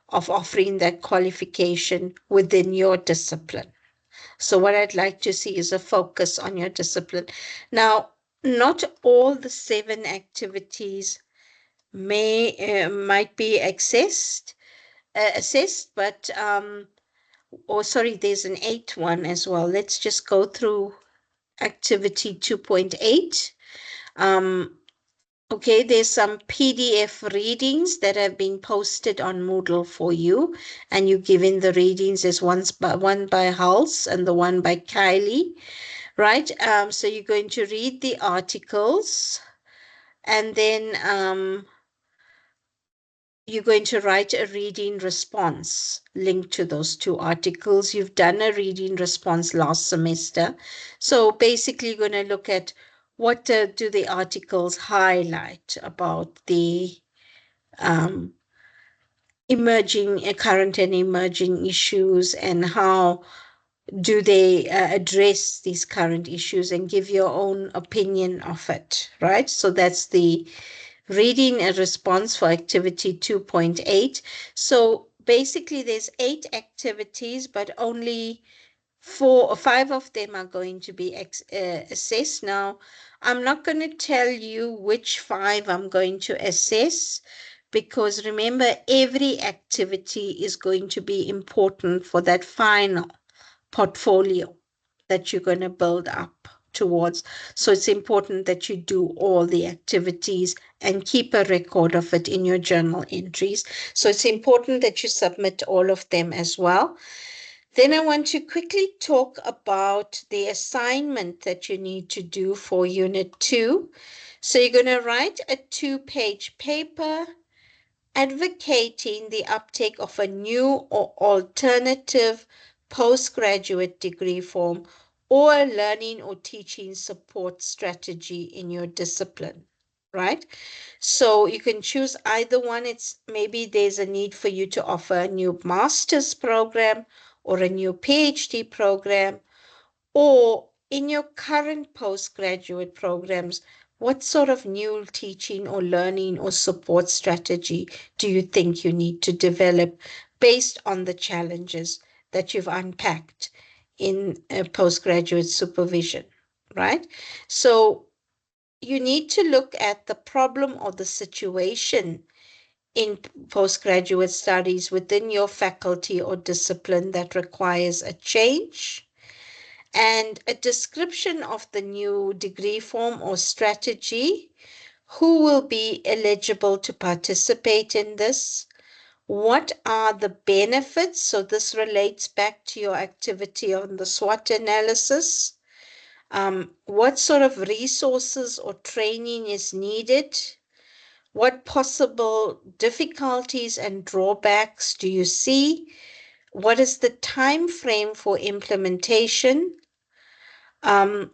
of offering that qualification within your discipline. So what I'd like to see is a focus on your discipline. Now, not all the 7 activities might be assessed, but there's an 8th one as well. Let's just go through activity 2.8. Okay, there's some PDF readings that have been posted on Moodle for you, and you've given the readings as one by Hals and the one by Kylie, right? So you're going to read the articles, and then you're going to write a reading response linked to those 2 articles. You've done a reading response last semester. So basically, you're going to look at what do the articles highlight about the current and emerging issues, and how do they address these current issues, and give your own opinion of it, right? So that's the reading a response for activity 2.8. So basically there's 8 activities, but only 4 or 5 of them are going to be assessed. Now, I'm not going to tell you which 5 I'm going to assess, because remember, every activity is going to be important for that final portfolio that you're going to build up towards. So it's important that you do all the activities and keep a record of it in your journal entries. So it's important that you submit all of them as well. Then I want to quickly talk about the assignment that you need to do for Unit 2. So you're going to write a 2-page paper advocating the uptake of a new or alternative postgraduate degree form or a learning or teaching support strategy in your discipline, right? So you can choose either one. It's maybe there's a need for you to offer a new master's program or a new PhD program, or in your current postgraduate programs, what sort of new teaching or learning or support strategy do you think you need to develop based on the challenges that you've unpacked in postgraduate supervision, right? So you need to look at the problem or the situation in postgraduate studies within your faculty or discipline that requires a change, and a description of the new degree form or strategy. Who will be eligible to participate in this? What are the benefits? So this relates back to your activity on the SWOT analysis. What sort of resources or training is needed? What possible difficulties and drawbacks do you see? what is the time frame for implementation, and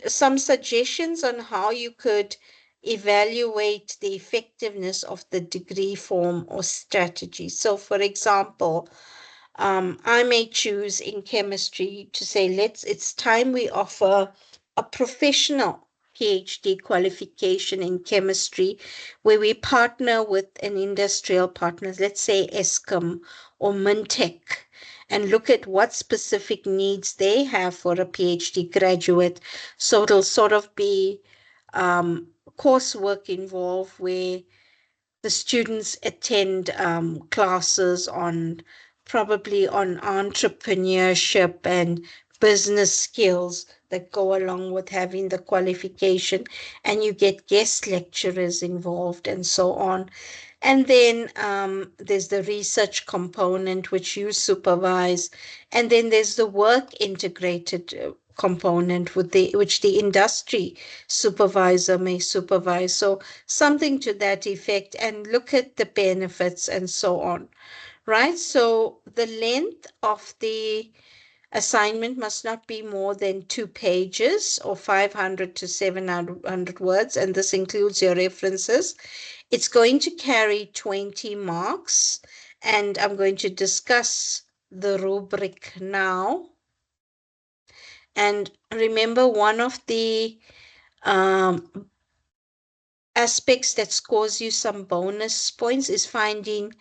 some suggestions on how you could evaluate the effectiveness of the degree form or strategy. So, for example, I may choose in chemistry to say, it's time we offer a professional PhD qualification in chemistry where we partner with an industrial partners, let's say Eskom or Mintech, and look at what specific needs they have for a PhD graduate. So it'll sort of be coursework involved where the students attend classes on probably on entrepreneurship and business skills that go along with having the qualification, and you get guest lecturers involved and so on. And then there's the research component, which you supervise. And then there's the work integrated component with which the industry supervisor may supervise. So something to that effect, and look at the benefits and so on, right? So the length of the assignment must not be more than 2 pages or 500 to 700 words, and this includes your references. It's going to carry 20 marks, and I'm going to discuss the rubric now. And remember, one of the aspects that scores you some bonus points is finding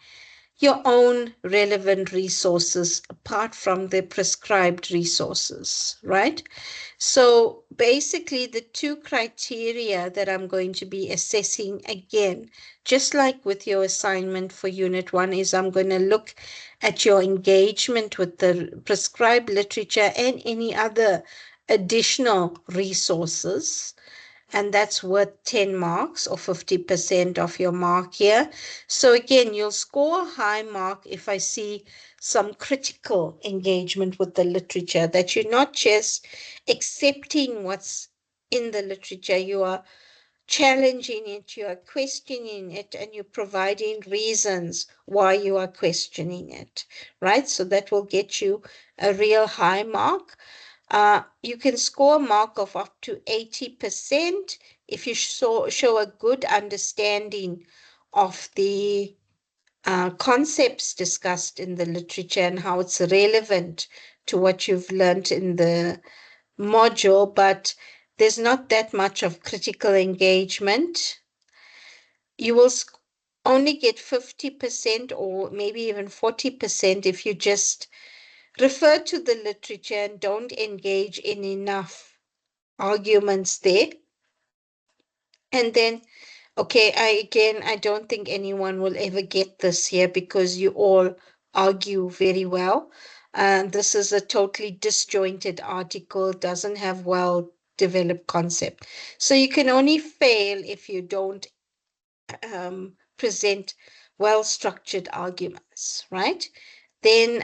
your own relevant resources apart from the prescribed resources, right? So basically, the two criteria that I'm going to be assessing again, just like with your assignment for Unit 1, is I'm going to look at your engagement with the prescribed literature and any other additional resources, and that's worth 10 marks or 50% of your mark here. So again, you'll score a high mark if I see some critical engagement with the literature, that you're not just accepting what's in the literature, you are challenging it, you are questioning it, and you're providing reasons why you are questioning it, right? So that will get you a real high mark. You can score a mark of up to 80% if you show a good understanding of the concepts discussed in the literature and how it's relevant to what you've learned in the module, but there's not that much of critical engagement. You will only get 50% or maybe even 40% if you just refer to the literature and don't engage in enough arguments there. And then, okay, I don't think anyone will ever get this here because you all argue very well. And this is a totally disjointed article, doesn't have well developed concept. So you can only fail if you don't present well structured arguments, right? Then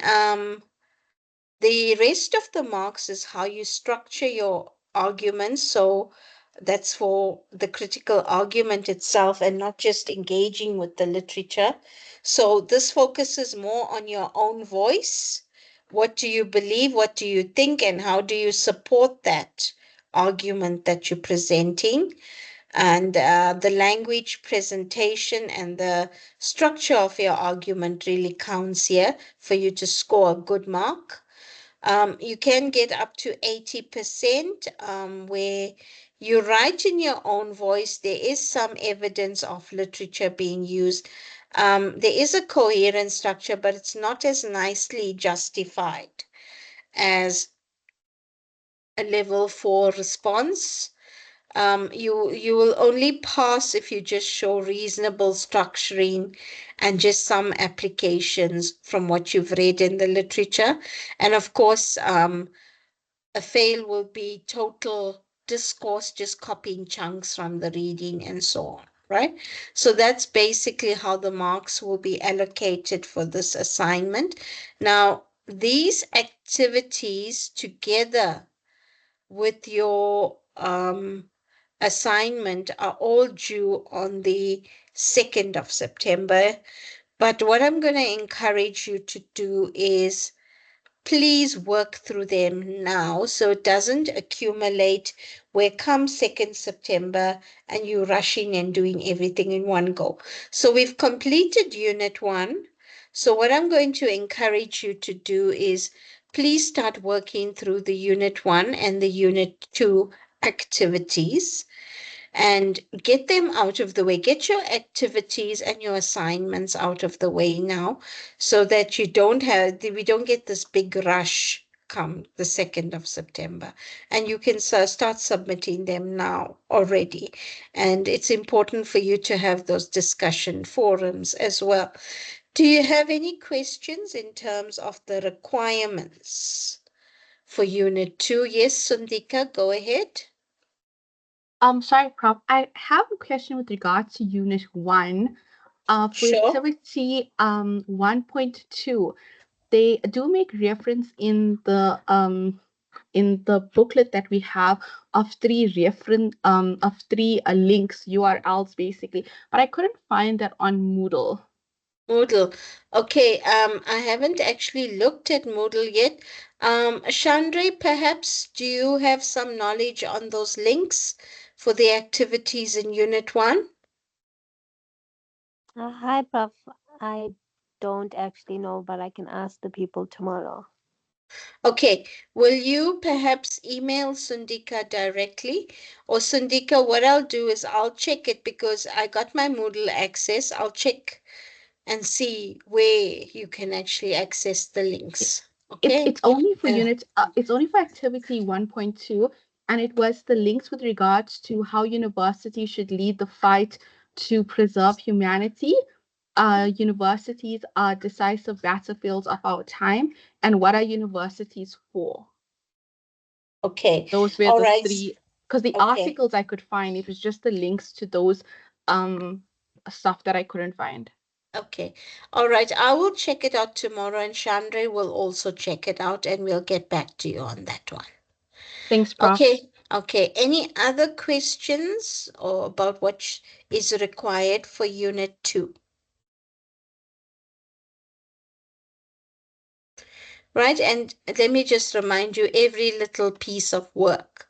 the rest of the marks is how you structure your arguments. So that's for the critical argument itself and not just engaging with the literature. So this focuses more on your own voice. What do you believe? What do you think? And how do you support that argument that you're presenting? And the language presentation and the structure of your argument really counts here for you to score a good mark. You can get up to 80% where you write in your own voice. There is some evidence of literature being used. There is a coherent structure, but it's not as nicely justified as a level 4 response. You will only pass if you just show reasonable structuring and just some applications from what you've read in the literature. And of course, a fail will be total discourse, just copying chunks from the reading and so on, right? So that's basically how the marks will be allocated for this assignment. Now, these activities together with your assignment are all due on the 2nd of September. But what I'm going to encourage you to do is please work through them now so it doesn't accumulate where come 2nd September and you rushing and doing everything in one go. So we've completed Unit 1. So what I'm going to encourage you to do is please start working through the Unit 1 and the Unit 2 activities and get them out of the way. Get your activities and your assignments out of the way now so that we don't get this big rush come the 2nd of September. And you can start submitting them now already. And it's important for you to have those discussion forums as well. Do you have any questions in terms of the requirements for Unit 2? Yes, Sundika, go ahead. Sorry, Prof. I have a question with regards to Unit 1. For Sure. activity 1.2, they do make reference in the booklet that we have of three links, URLs basically, but I couldn't find that on Moodle. Moodle. Okay, I haven't actually looked at Moodle yet. Chandra, perhaps do you have some knowledge on those links for the activities in Unit 1? Hi, Prof. I don't actually know, but I can ask the people tomorrow. Okay, will you perhaps email Sundika directly? Or Sundika, what I'll do is I'll check it because I got my Moodle access. I'll check and see where you can actually access the links. Okay. It's only for it's only for activity 1.2, and it was the links with regards to how universities should lead the fight to preserve humanity. Universities are decisive battlefields of our time, and what are universities for? Okay. Those were All the right. three, because the Okay. articles I could find, it was just the links to those stuff that I couldn't find. Okay. All right. I will check it out tomorrow and Chandra will also check it out and we'll get back to you on that one. Thanks, Prof. Okay. Okay. Any other questions or about what is required for Unit 2? Right. And let me just remind you, every little piece of work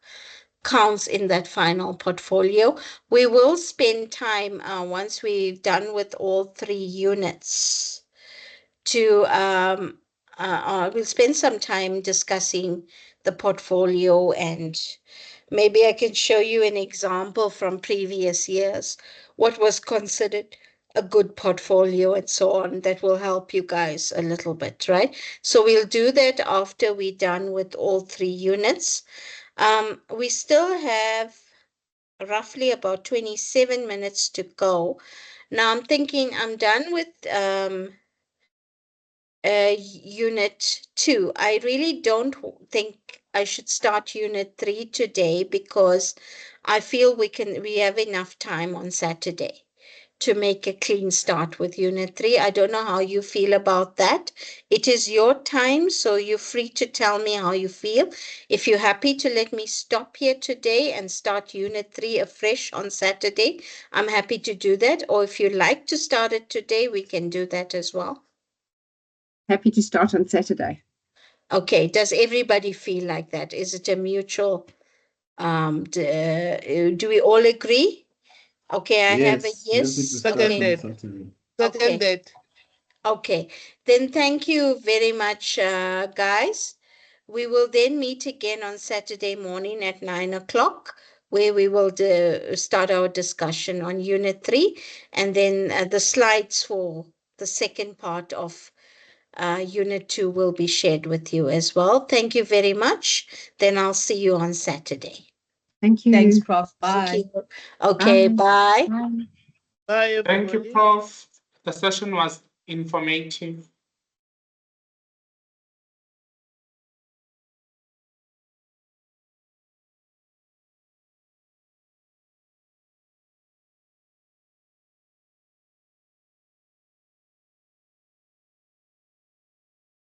counts in that final portfolio. We will spend time once we're done with all 3 units to we'll spend some time discussing the portfolio, and maybe I can show you an example from previous years, what was considered a good portfolio and so on. That will help you guys a little bit, right? So we'll do that after we're done with all 3 units. We still have roughly about 27 minutes to go. Now I'm thinking I'm done with Unit 2. I really don't think I should start Unit 3 today because I feel we have enough time on Saturday to make a clean start with Unit 3. I don't know how you feel about that. It is your time, so you're free to tell me how you feel. If you're happy to let me stop here today and start Unit 3 afresh on Saturday, I'm happy to do that. Or if you like to start it today, we can do that as well. Happy to start on Saturday. Okay, does everybody feel like that? Is it a mutual, do we all agree? Okay, I have a yes. Seconded. Seconded. Okay, then thank you very much, guys. We will then meet again on Saturday morning at 9 o'clock, where we will start our discussion on Unit 3, and then the slides for the second part of Unit 2 will be shared with you as well. Thank you very much. Then I'll see you on Saturday. Thank you. Thanks, Prof. Thank Bye. you. Okay, bye. Bye, everybody. Thank you, Prof. The session was informative.